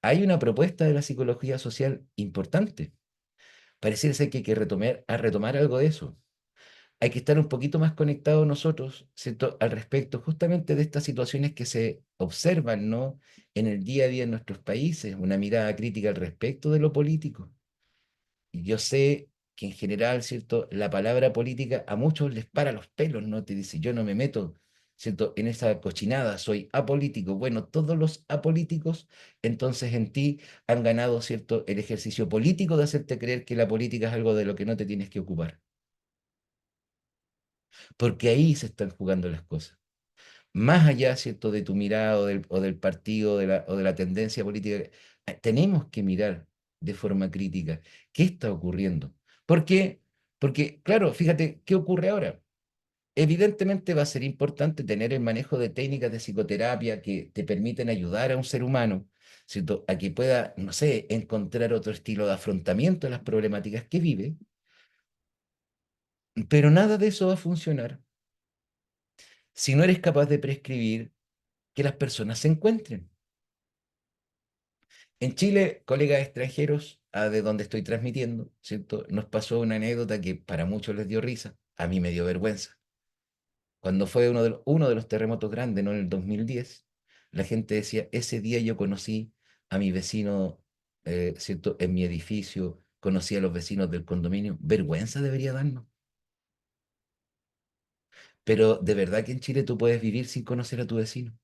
Speaker 2: Hay una propuesta de la psicología social importante. Pareciera ser que hay que retomar algo de eso. Hay que estar un poquito más conectados nosotros, ¿cierto?, al respecto justamente de estas situaciones que se observan, ¿no?, en el día a día en nuestros países, una mirada crítica al respecto de lo político. Y yo sé que en general, ¿cierto?, la palabra política a muchos les para los pelos, ¿no? Te dice, yo no me meto, ¿cierto?, en esa cochinada, soy apolítico. Bueno, todos los apolíticos, entonces en ti han ganado, ¿cierto?, el ejercicio político de hacerte creer que la política es algo de lo que no te tienes que ocupar. porque ahí se están jugando las cosas. Más allá, ¿cierto?, de tu mirada o del partido o de la tendencia política, tenemos que mirar de forma crítica qué está ocurriendo. ¿Por qué? Porque, claro, fíjate, ¿qué ocurre ahora? Evidentemente va a ser importante tener el manejo de técnicas de psicoterapia que te permiten ayudar a un ser humano, ¿cierto?, a que pueda, no sé, encontrar otro estilo de afrontamiento a las problemáticas que vive, pero nada de eso va a funcionar si no eres capaz de prescribir que las personas se encuentren. En Chile, colegas extranjeros, de donde estoy transmitiendo, ¿cierto?, nos pasó una anécdota que para muchos les dio risa, a mí me dio vergüenza. Cuando fue uno de los terremotos grandes, ¿no?, en el 2010, la gente decía, ese día yo conocí a mi vecino, ¿cierto?, en mi edificio, conocí a los vecinos del condominio. Vergüenza debería darnos. Pero de verdad que en Chile tú puedes vivir sin conocer a tu vecino.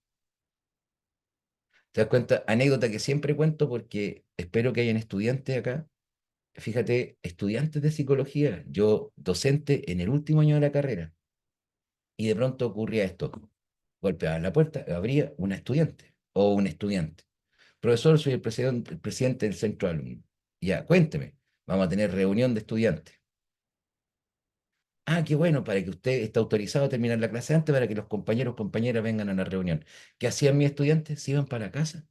Speaker 2: ¿Te das cuenta? Anécdota que siempre cuento porque espero que hayan estudiantes acá. Fíjate, estudiantes de psicología, yo docente en el último año de la carrera, y de pronto ocurría esto. Golpeaba la puerta, abría una estudiante o un estudiante. Profesor, soy el presidente del centro de alumnos. Ya, cuénteme, vamos a tener reunión de estudiantes. Ah, qué bueno, para que usted esté autorizado a terminar la clase antes para que los compañeros o compañeras vengan a la reunión. ¿Qué hacían mis estudiantes? Se iban para la casa.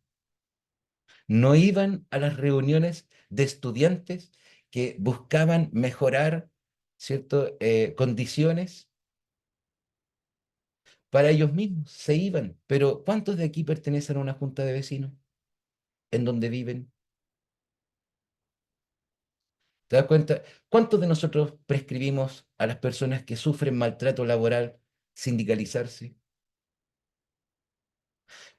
Speaker 2: No iban a las reuniones de estudiantes que buscaban mejorar, ¿cierto?, condiciones para ellos mismos, se iban. Pero ¿cuántos de aquí pertenecen a una junta de vecinos en donde viven? ¿Te das cuenta? ¿Cuántos de nosotros prescribimos a las personas que sufren maltrato laboral sindicalizarse?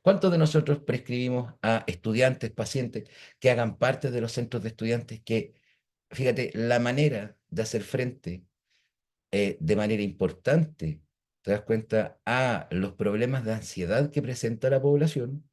Speaker 2: ¿Cuántos de nosotros prescribimos a estudiantes, pacientes que hagan parte de los centros de estudiantes que, fíjate, la manera de hacer frente de manera importante, te das cuenta, a los problemas de ansiedad que presenta la población,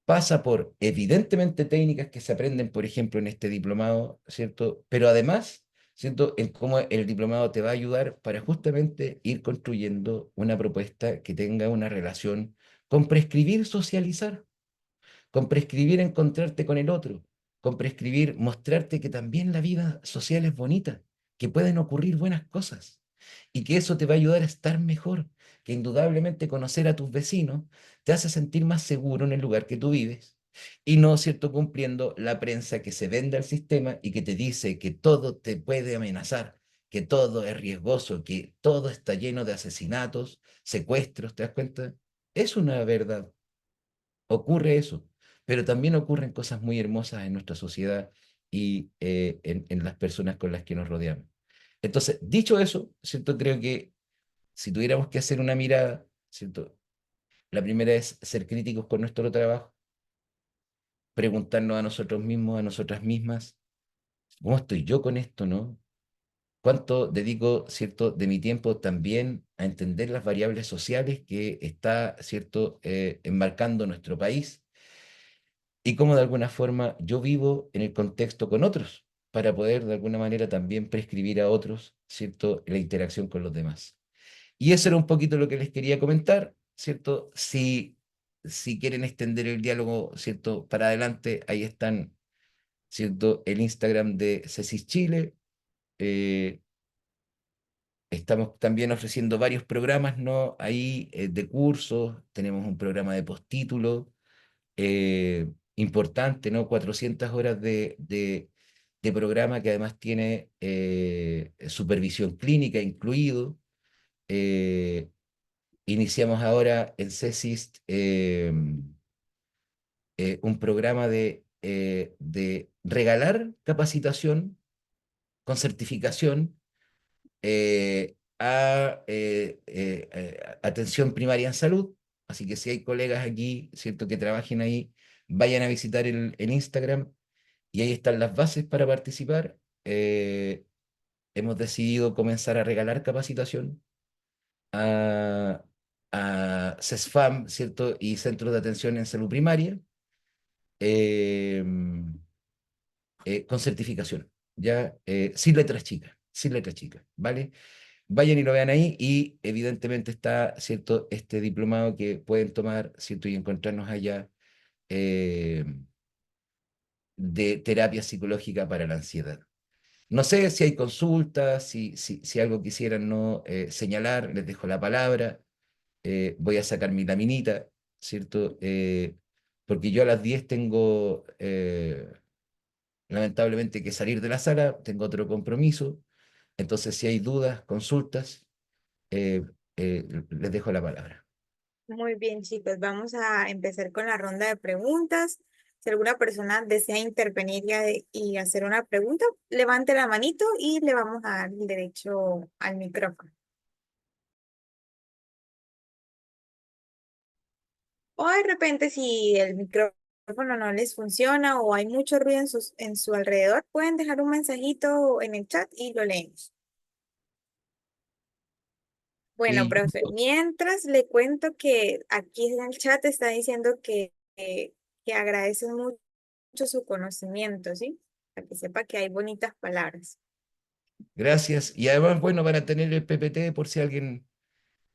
Speaker 2: pasa por, evidentemente, técnicas que se aprenden, por ejemplo, en este diplomado, ¿cierto? Pero además, ¿cierto?, en cómo el diplomado te va a ayudar para justamente ir construyendo una propuesta que tenga una relación con prescribir socializar, con prescribir encontrarte con el otro, con prescribir mostrarte que también la vida social es bonita, que pueden ocurrir buenas cosas y que eso te va a ayudar a estar mejor, que indudablemente conocer a tus vecinos te hace sentir más seguro en el lugar que tú vives y no, ¿cierto?, cumpliendo la prensa que se vende al sistema y que te dice que todo te puede amenazar, que todo es riesgoso, que todo está lleno de asesinatos, secuestros, ¿te das cuenta? Es una verdad. Ocurre eso, pero también ocurren cosas muy hermosas en nuestra sociedad y en las personas con las que nos rodeamos. Entonces, dicho eso, ¿cierto? Creo que si tuviéramos que hacer una mirada, ¿cierto? La primera es ser críticos con nuestro trabajo, preguntarnos a nosotros mismos, a nosotras mismas, ¿cómo estoy yo con esto, no? ¿Cuánto dedico, cierto, de mi tiempo también a entender las variables sociales que está, cierto, enmarcando nuestro país? Y cómo de alguna forma yo vivo en el contexto con otros, para poder de alguna manera también prescribir a otros, ¿cierto?, la interacción con los demás. Y eso era un poquito lo que les quería comentar, ¿cierto? Si quieren extender el diálogo, ¿cierto?, para adelante, ahí están, ¿cierto?, el Instagram de CESIS Chile. eh, Estamos también ofreciendo varios programas, ¿no? Ahí de cursos, tenemos un programa de postítulo importante, ¿no? 400 horas de programa que además tiene supervisión clínica incluido. Eh, Iniciamos ahora en CESIS un programa de regalar capacitación con certificación a atención primaria en salud. Así que si hay colegas aquí, ¿cierto?, que trabajen ahí, vayan a visitar el Instagram y ahí están las bases para participar. Hemos decidido comenzar a regalar capacitación a, a CESFAM, ¿cierto?, y centros de atención en salud primaria eh, con certificación, ya sin letras chicas, ¿vale? vayan y lo vean ahí y evidentemente está, ¿cierto?, este diplomado que pueden tomar, ¿cierto?, y encontrarnos allá eh, de terapia psicológica para la ansiedad. No sé si hay consultas, si algo quisieran no señalar, les dejo la palabra. Voy a sacar mi laminita, ¿cierto? Porque yo a las 10 tengo lamentablemente que salir de la sala, tengo otro compromiso. Entonces, si hay dudas, consultas, eh, les dejo la palabra.
Speaker 1: Muy bien, chicos, vamos a empezar con la ronda de preguntas. Si alguna persona desea intervenir y hacer una pregunta, levante la manito y le vamos a dar el derecho al micrófono. O de repente, si el micrófono no les funciona o hay mucho ruido en su alrededor, pueden dejar un mensajito en el chat y lo leemos. Bueno,
Speaker 2: Y
Speaker 1: profe, mientras le cuento que aquí en el chat está diciendo que agradecen mucho su conocimiento, ¿sí? Para que sepa que hay bonitas palabras.
Speaker 2: gracias. Y además, bueno, para tener el PPT, por si alguien,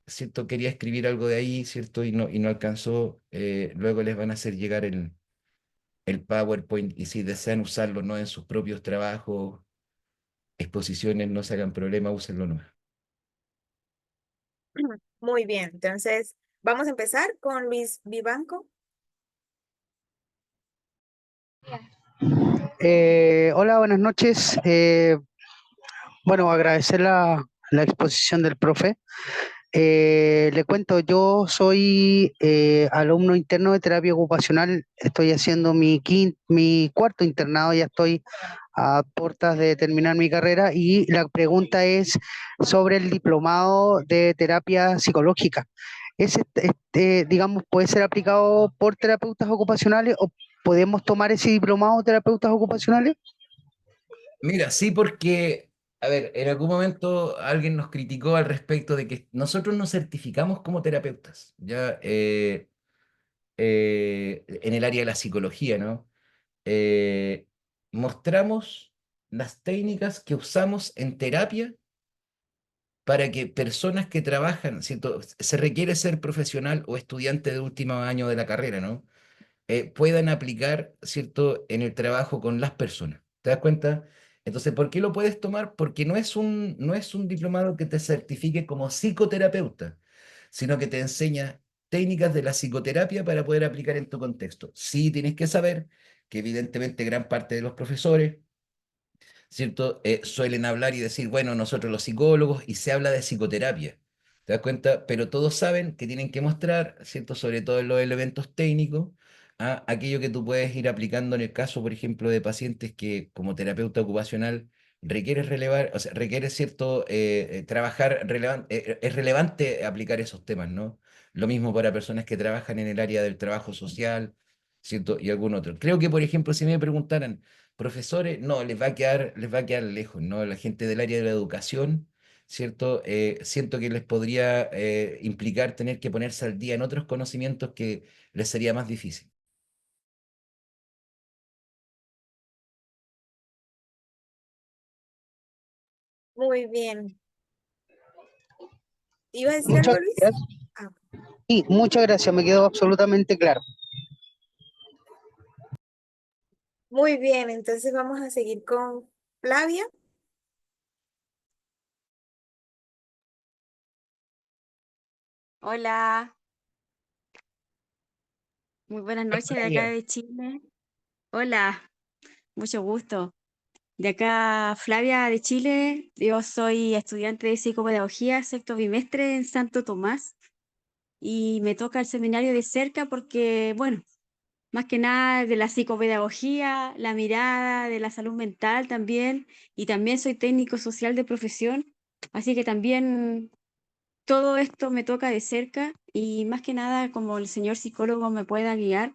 Speaker 2: ¿cierto?, quería escribir algo de ahí, ¿cierto?, y no alcanzó, luego les van a hacer llegar el PowerPoint y si desean usarlo, ¿no?, en sus propios trabajos, exposiciones, no se hagan problema, úsenlo nomás.
Speaker 1: Muy bien, entonces vamos a empezar con Luis Vivanco.
Speaker 6: Hola, buenas noches. Bueno, agradecer la exposición del profe. Le cuento, yo soy alumno interno de terapia ocupacional. Estoy haciendo mi cuarto internado, ya estoy a puertas de terminar mi carrera y la pregunta es sobre el diplomado de terapia psicológica. Digamos, puede ser aplicado por terapeutas ocupacionales o podemos tomar ese diplomado de terapeutas ocupacionales?
Speaker 2: Mira, sí, porque, a ver, en algún momento alguien nos criticó al respecto de que nosotros nos certificamos como terapeutas, ya en el área de la psicología, ¿no? Eh, mostramos las técnicas que usamos en terapia para que personas que trabajan, ¿cierto? Se requiere ser profesional o estudiante de último año de la carrera, ¿no? Puedan aplicar, ¿cierto?, en el trabajo con las personas. ¿Te das cuenta? Entonces, ¿por qué lo puedes tomar? Porque no es un diplomado que te certifique como psicoterapeuta, sino que te enseña técnicas de la psicoterapia para poder aplicar en tu contexto. Sí, tienes que saber que evidentemente gran parte de los profesores, ¿cierto? Suelen hablar y decir, bueno, nosotros los psicólogos, y se habla de psicoterapia, ¿te das cuenta? Pero todos saben que tienen que mostrar, ¿cierto? Sobre todo en los elementos técnicos, aquello que tú puedes ir aplicando en el caso, por ejemplo, de pacientes que como terapeuta ocupacional requieres relevar, o sea, requiere cierto, trabajar, es relevante aplicar esos temas, ¿no? Lo mismo para personas que trabajan en el área del trabajo social, ¿cierto? Y algún otro. Creo que, por ejemplo, si me preguntaran, profesores, no, les va a quedar lejos, ¿no? La gente del área de la educación, ¿cierto? Siento que les podría implicar tener que ponerse al día en otros conocimientos que les sería más difícil.
Speaker 1: Muy bien. ¿Iba a decir
Speaker 6: Muchas
Speaker 1: algo, Luis?
Speaker 6: gracias.
Speaker 1: Ah,
Speaker 6: Sí, muchas gracias, me quedó absolutamente claro.
Speaker 1: muy bien, entonces vamos a seguir con Flavia.
Speaker 7: Hola, muy buenas noches de acá
Speaker 2: Flavia.
Speaker 7: de Chile. Hola, mucho gusto. De acá Flavia de Chile, yo soy estudiante de psicopedagogía, sexto bimestre en Santo Tomás y me toca el seminario de cerca porque, bueno, más que nada de la psicopedagogía, la mirada de la salud mental también y también soy técnico social de profesión, así que también todo esto me toca de cerca y más que nada como el señor psicólogo me pueda guiar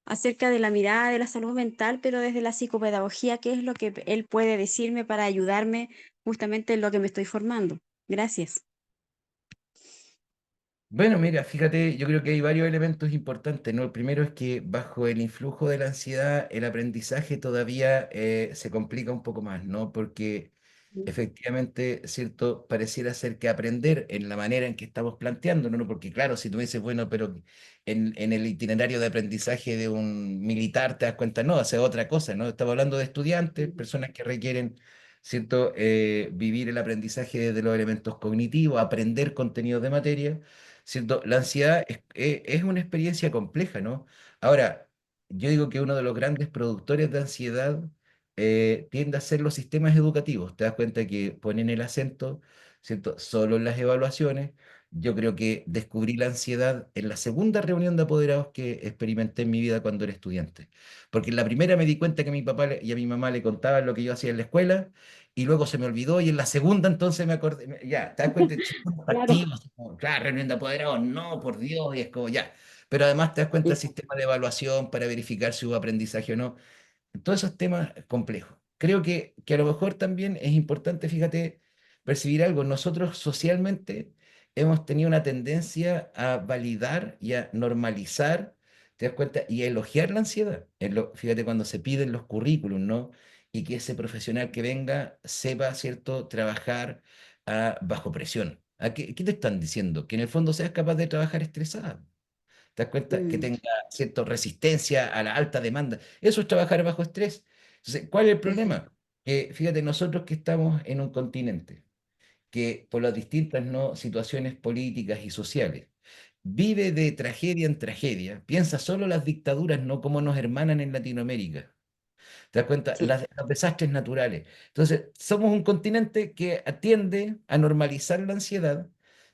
Speaker 7: acerca de la mirada de la salud mental, pero desde la psicopedagogía, qué es lo que él puede decirme para ayudarme justamente en lo que me estoy formando. Gracias.
Speaker 2: Bueno, mira, fíjate, yo creo que hay varios elementos importantes, ¿no? El primero es que bajo el influjo de la ansiedad, el aprendizaje todavía se complica un poco más, ¿no? Porque efectivamente, ¿cierto? Pareciera ser que aprender en la manera en que estamos planteando, ¿no? Porque claro, si tú me dices, bueno, pero en el itinerario de aprendizaje de un militar te das cuenta, no, hace otra cosa, ¿no? Estamos hablando de estudiantes, personas que requieren, ¿cierto? Vivir el aprendizaje de los elementos cognitivos, aprender contenidos de materia, ¿cierto? La ansiedad es una experiencia compleja, ¿no? Ahora, yo digo que uno de los grandes productores de ansiedad tiende a ser los sistemas educativos. Te das cuenta que ponen el acento, ¿cierto? Solo en las evaluaciones. Yo creo que descubrí la ansiedad en la segunda reunión de apoderados que experimenté en mi vida cuando era estudiante. Porque en la primera me di cuenta que a mi papá y a mi mamá le contaban lo que yo hacía en la escuela y luego se me olvidó y en la segunda entonces me acordé, ya, te das cuenta, sistemas
Speaker 7: Claro.
Speaker 2: activos, como, claro, reunión de apoderados, no, por Dios, y es como ya. Pero además te das cuenta del
Speaker 7: Sí.
Speaker 2: sistema de evaluación para verificar si hubo aprendizaje o no, todos esos temas complejos. Creo que a lo mejor también es importante, fíjate, percibir algo. Nosotros socialmente hemos tenido una tendencia a validar y a normalizar, ¿te das cuenta? Y a elogiar la ansiedad. Fíjate cuando se piden los currículums, ¿no? Y que ese profesional que venga sepa, ¿cierto?, trabajar bajo presión. ¿Qué te están diciendo? Que en el fondo seas capaz de trabajar estresada. ¿Te das cuenta? Que
Speaker 7: Mm,
Speaker 2: tenga cierta resistencia a la alta demanda. Eso es trabajar bajo estrés. Entonces, ¿cuál es el
Speaker 7: ujú,
Speaker 2: problema? Que fíjate, nosotros que estamos en un continente que por las distintas, ¿no?, situaciones políticas y sociales vive de tragedia en tragedia, piensa solo las dictaduras, no cómo nos hermanan en Latinoamérica. ¿Te das cuenta?
Speaker 7: sí,
Speaker 2: Los desastres naturales. Entonces, somos un continente que tiende a normalizar la ansiedad,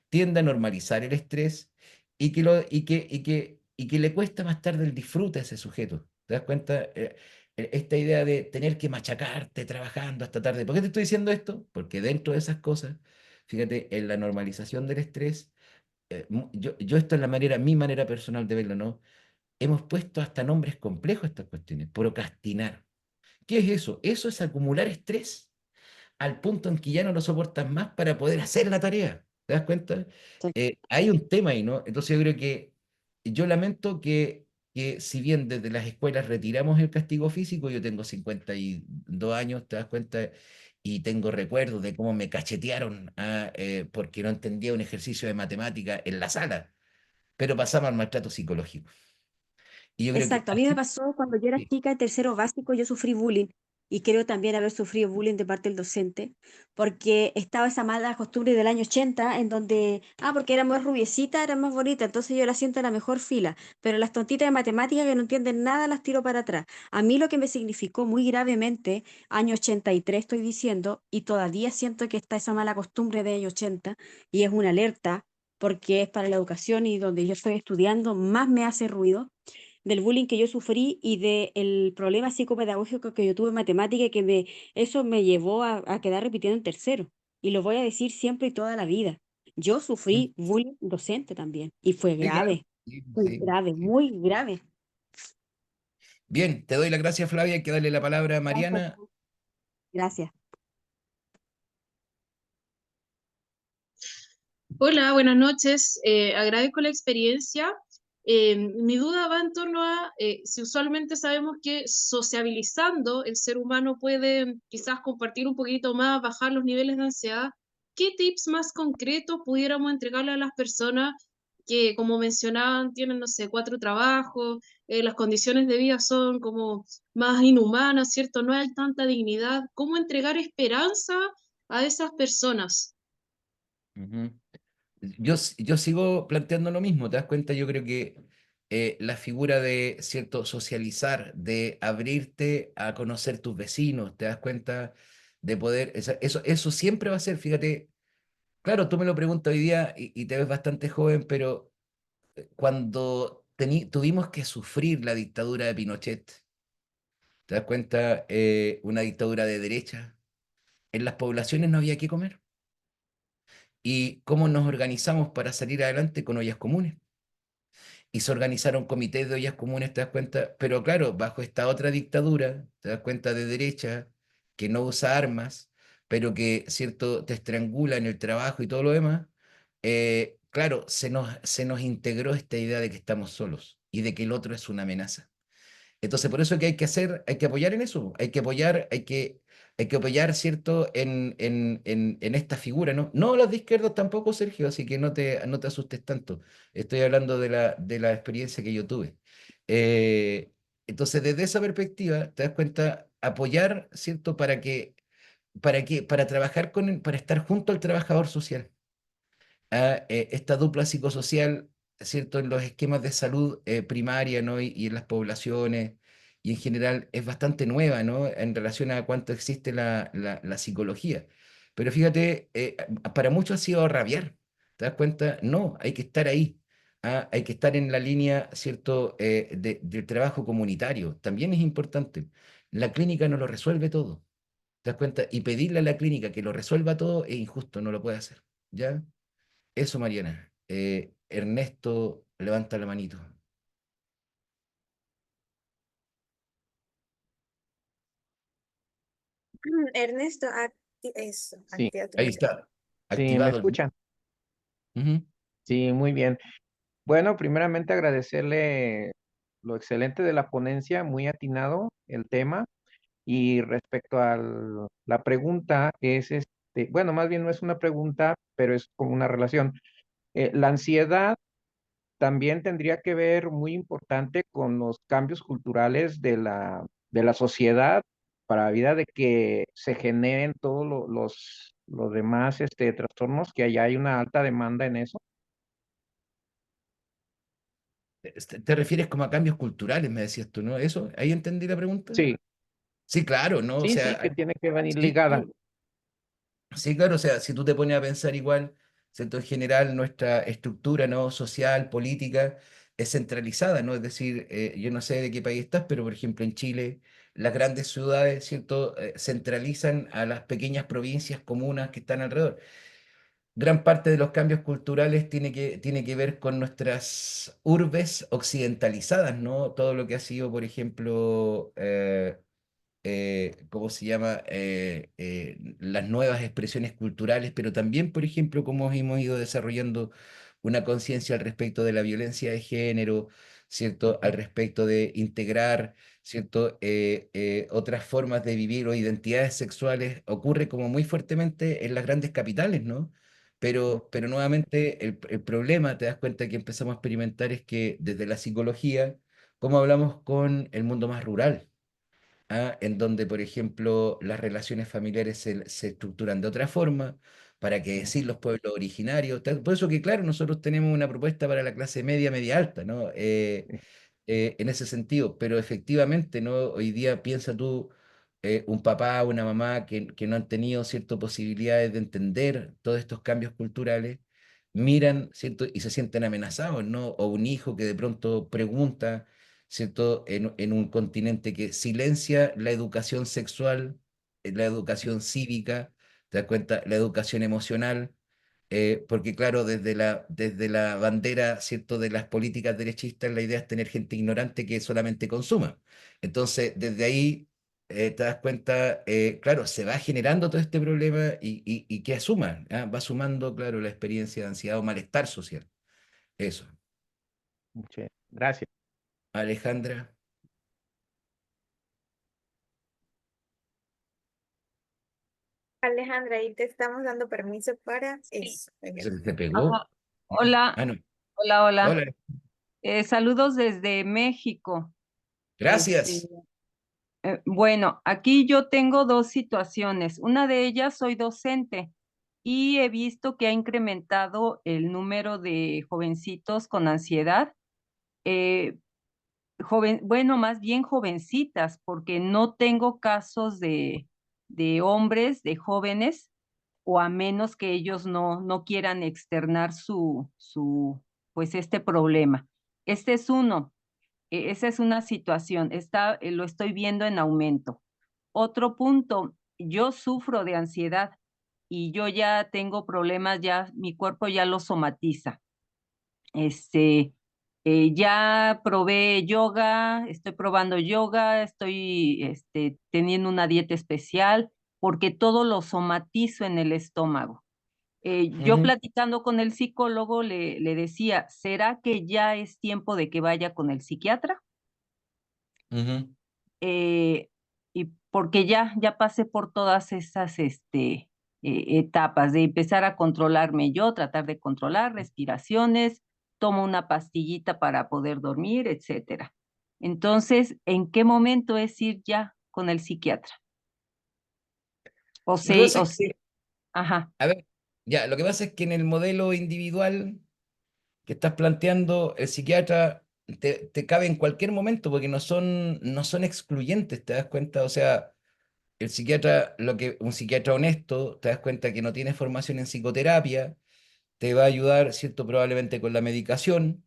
Speaker 2: tiende a normalizar el estrés y que le cuesta más tarde el disfrute a ese sujeto. ¿Te das cuenta? Esta idea de tener que machacarte trabajando hasta tarde. ¿Por qué te estoy diciendo esto? Porque dentro de esas cosas, fíjate, en la normalización del estrés, yo esto es mi manera personal de verlo, ¿no? Hemos puesto hasta nombres complejos a estas cuestiones. Procrastinar. ¿Qué es eso? Eso es acumular estrés al punto en que ya no lo soportas más para poder hacer la tarea. ¿Te das cuenta?
Speaker 7: sí.
Speaker 2: Hay un tema ahí, ¿no? Entonces yo creo que yo lamento que si bien desde las escuelas retiramos el castigo físico, yo tengo 52 años, ¿te das cuenta? Y tengo recuerdos de cómo me cachetearon porque no entendía un ejercicio de matemática en la sala, pero pasaba al maltrato psicológico. Y yo creo que
Speaker 7: Exacto, a mí me
Speaker 2: así,
Speaker 7: pasó cuando yo era
Speaker 2: sí,
Speaker 7: chica en tercero básico, yo sufrí bullying y creo también haber sufrido bullying de parte del docente, porque estaba esa mala costumbre del año 80 en donde, porque era más rubiecita, era más bonita, entonces yo la siento en la mejor fila, pero las tontitas de matemáticas que no entienden nada las tiro para atrás. A mí lo que me significó muy gravemente, año 83 estoy diciendo, y todavía siento que está esa mala costumbre de año 80 y es una alerta porque es para la educación y donde yo estoy estudiando, más me hace ruido del bullying que yo sufrí y del problema psicopedagógico que yo tuve en matemática, eso me llevó a quedar repitiendo en tercero. Y lo voy a decir siempre y toda la vida. Yo
Speaker 2: mm,
Speaker 7: sufrí bullying docente también y
Speaker 2: sí, claro. Sí,
Speaker 7: fue
Speaker 2: sí,
Speaker 7: grave,
Speaker 2: sí.
Speaker 7: muy grave.
Speaker 2: Bien, te doy las gracias, Flavia. Hay que darle la palabra a
Speaker 7: Gracias.
Speaker 2: Mariana.
Speaker 7: Gracias.
Speaker 8: Hola, buenas noches. Agradezco la experiencia. Mi duda va en torno a si usualmente sabemos que sociabilizando el ser humano puede quizás compartir un poquito más, bajar los niveles de ansiedad. ¿Qué tips más concretos pudiéramos entregarle a las personas que, como mencionaban, tienen, no sé, 4 trabajos, las condiciones de vida son como más inhumanas, ¿cierto? No hay tanta dignidad. ¿Cómo entregar esperanza a esas personas?
Speaker 2: Ujú. Yo sigo planteando lo mismo, ¿te das cuenta? Yo creo que la figura de, cierto, socializar, de abrirte a conocer tus vecinos, ¿te das cuenta? De poder, eso siempre va a ser, fíjate, claro, tú me lo preguntas hoy día y te ves bastante joven, pero cuando tuvimos que sufrir la dictadura de Pinochet, ¿te das cuenta? Una dictadura de derecha, en las poblaciones no había que comer. ¿Y cómo nos organizamos para salir adelante con ollas comunes? Y se organizaron comités de ollas comunes, te das cuenta, pero claro, bajo esta otra dictadura, te das cuenta, de derecha, que no usa armas, pero que, cierto, te estrangula en el trabajo y todo lo demás, claro, se nos integró esta idea de que estamos solos y de que el otro es una amenaza. Entonces, por eso que hay que hacer, hay que apoyar en eso, hay que apoyar, hay que apoyar, ¿cierto?, en esta figura, ¿no? No las de izquierda tampoco, Sergio, así que no te asustes tanto. Estoy hablando de la experiencia que yo tuve. Eh, entonces, desde esa perspectiva, te das cuenta, apoyar, ¿cierto?, para trabajar para estar junto al trabajador social a esta dupla psicosocial, ¿cierto? En los esquemas de salud primaria, ¿no? Y en las poblaciones, y en general es bastante nueva, ¿no? En relación a cuánto existe la psicología. Pero fíjate, para muchos ha sido rabiar, ¿te das cuenta? No, hay que estar ahí. Hay que estar en la línea, ¿cierto? Del trabajo comunitario. También es importante. La clínica no lo resuelve todo. ¿Te das cuenta? Y pedirle a la clínica que lo resuelva todo es injusto, no lo puede hacer. ¿Ya? Eso, Mariana. Ernesto, levanta la manito.
Speaker 1: Ernesto, eso,
Speaker 9: Sí,
Speaker 1: activa tu
Speaker 2: Ahí
Speaker 1: micrófono.
Speaker 2: está,
Speaker 9: sí, ¿me
Speaker 2: activado el
Speaker 9: escuchan?
Speaker 2: Ujú.
Speaker 9: Sí, muy bien. Bueno, primeramente agradecerle lo excelente de la ponencia, muy atinado el tema. Y respecto a la pregunta, es bueno, más bien no es una pregunta, pero es como una relación. La ansiedad también tendría que ver muy importante con los cambios culturales de la sociedad para la vida de que se generen todos los demás trastornos, que allá hay una alta demanda en eso.
Speaker 2: Te refieres como a cambios culturales, me decías tú, ¿no? ¿Eso? ¿Ahí entendí la pregunta?
Speaker 9: Sí,
Speaker 2: Sí, claro, ¿no? O
Speaker 9: sí, sí,
Speaker 2: sea,
Speaker 9: que tiene que venir
Speaker 2: sí,
Speaker 9: ligada.
Speaker 2: sí, claro, o sea, si tú te pones a pensar igual, ¿cierto? En general, nuestra estructura, ¿no? Social, política, es centralizada, ¿no? Es decir, yo no sé de qué país estás, pero por ejemplo en Chile, las grandes ciudades, ¿cierto? Centralizan a las pequeñas provincias, comunas que están alrededor. Gran parte de los cambios culturales tiene que ver con nuestras urbes occidentalizadas, ¿no? Todo lo que ha sido, por ejemplo, ¿cómo se llama? Las nuevas expresiones culturales, pero también, por ejemplo, cómo hemos ido desarrollando una conciencia al respecto de la violencia de género, ¿cierto? Al
Speaker 9: Ujú.
Speaker 2: respecto de integrar, ¿cierto? Otras formas de vivir o identidades sexuales, ocurre como muy fuertemente en las grandes capitales, ¿no? Pero nuevamente el problema, te das cuenta que empezamos a experimentar es que desde la psicología, ¿cómo hablamos con el mundo más rural? En donde, por ejemplo, las relaciones familiares se estructuran de otra forma, para qué
Speaker 9: Sí,
Speaker 2: decir los pueblos originarios. Por eso que, claro, nosotros tenemos una propuesta para la clase media, media alta, ¿no?
Speaker 9: sí,
Speaker 2: En ese sentido, pero efectivamente, ¿no? Hoy día piensa tú, un papá, una mamá que no han tenido ciertas posibilidades de entender todos estos cambios culturales, miran, ¿cierto? Y se sienten amenazados, ¿no? O un hijo que de pronto pregunta, ¿cierto? En un continente que silencia la educación sexual, la educación cívica, ¿te das cuenta? La educación emocional, porque claro, desde la bandera, ¿cierto?, de las políticas derechistas, la idea es tener gente ignorante que solamente consuma. Entonces, desde ahí te das cuenta, claro, se va generando todo este problema y que asuma, ¿ah? Va sumando, claro, la experiencia de ansiedad o malestar social. Eso.
Speaker 9: sí. Gracias.
Speaker 2: Alejandra,
Speaker 1: Alejandra, ahí te estamos dando permiso para
Speaker 10: Sí.
Speaker 1: eso.
Speaker 2: ¿se te pegó?
Speaker 10: Ajá. Hola,
Speaker 2: Ah, no.
Speaker 10: hola, hola.
Speaker 2: Hola.
Speaker 10: Saludos desde México. Este,
Speaker 2: Gracias.
Speaker 10: bueno, aquí yo tengo dos situaciones. Una de ellas, soy docente y he visto que ha incrementado el número de jovencitos con ansiedad. Eh, bueno, más bien jovencitas, porque no tengo casos de hombres, de jóvenes, o a menos que ellos no quieran externar pues este problema. Este es uno. Esa es una situación, lo estoy viendo en aumento. Otro punto, yo sufro de ansiedad y yo ya tengo problemas, ya mi cuerpo ya lo somatiza. Este, ya probé yoga, estoy probando yoga, estoy teniendo una dieta especial porque todo lo somatizo en el estómago. Yo
Speaker 2: Ujú,
Speaker 10: platicando con el psicólogo le decía, ¿será que ya es tiempo de que vaya con el psiquiatra?
Speaker 2: ujú.
Speaker 10: Eh, y porque ya pasé por todas esas etapas de empezar a controlarme yo, tratar de controlar respiraciones, tomo una pastillita para poder dormir, etcétera. Entonces, ¿en qué momento es ir ya con el psiquiatra?
Speaker 2: Lo que pasa es que,
Speaker 10: Ajá.
Speaker 2: a ver, ya, lo que pasa es que en el modelo individual que estás planteando, el psiquiatra te cabe en cualquier momento porque no son excluyentes, ¿te das cuenta? O sea, el psiquiatra, un psiquiatra honesto, te das cuenta que no tiene formación en psicoterapia, te va a ayudar, ¿cierto? Probablemente con la medicación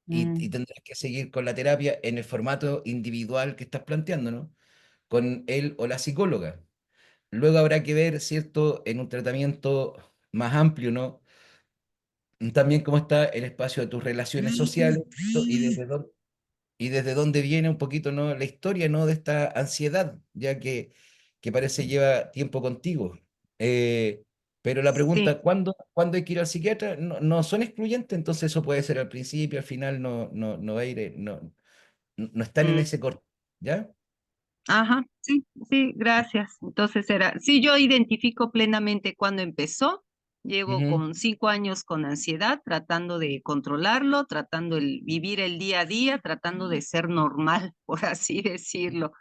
Speaker 2: y tendrás que seguir con la terapia en el formato individual que estás planteando, ¿no? Con él o la psicóloga. Luego habrá que ver, ¿cierto? En un tratamiento más amplio, ¿no? También cómo está el espacio de tus relaciones sociales, ¿cierto? Y desde dónde viene un poquito, ¿no? La historia, ¿no? De esta ansiedad, ya que parece lleva tiempo contigo. Eh, pero la
Speaker 10: Sí.
Speaker 2: pregunta, ¿cuándo hay que ir al psiquiatra? No son excluyentes, entonces eso puede ser al principio, al final no va a ir, no están en
Speaker 10: Mm.
Speaker 2: ese corte, ¿ya?
Speaker 10: Ajá, sí, gracias. Entonces sí, yo identifico plenamente cuándo empezó. Llevo
Speaker 2: Ujú.
Speaker 10: con 5 años con ansiedad, tratando de controlarlo, tratando de vivir el día a día, tratando de ser normal, por así decirlo.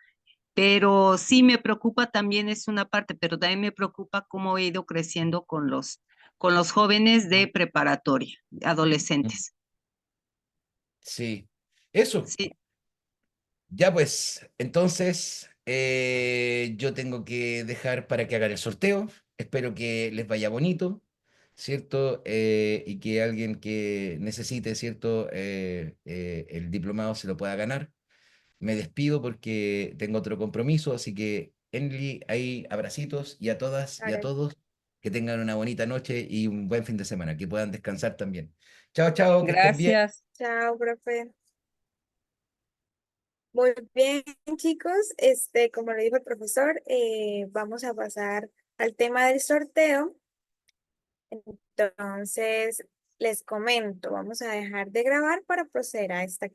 Speaker 10: Pero sí me preocupa también, es una parte, pero también me preocupa cómo he ido creciendo con los jóvenes de preparatoria, adolescentes.
Speaker 2: Sí, eso.
Speaker 10: Sí,
Speaker 2: Ya pues, entonces yo tengo que dejar para que hagan el sorteo. Espero que les vaya bonito, ¿cierto? Y que alguien que necesite, ¿cierto? El diplomado se lo pueda ganar. Me despido porque tengo otro compromiso, así que Emily, ahí abracitos y a todas y a
Speaker 1: Ahora,
Speaker 2: todos que tengan una bonita noche y un buen fin de semana, que puedan descansar también. Chao, chao, que estén bien.
Speaker 10: gracias.
Speaker 1: chao, profe. Muy bien, chicos. Como le dijo el profesor, vamos a pasar al tema del sorteo. Entonces, les comento, vamos a dejar de grabar para proceder a esta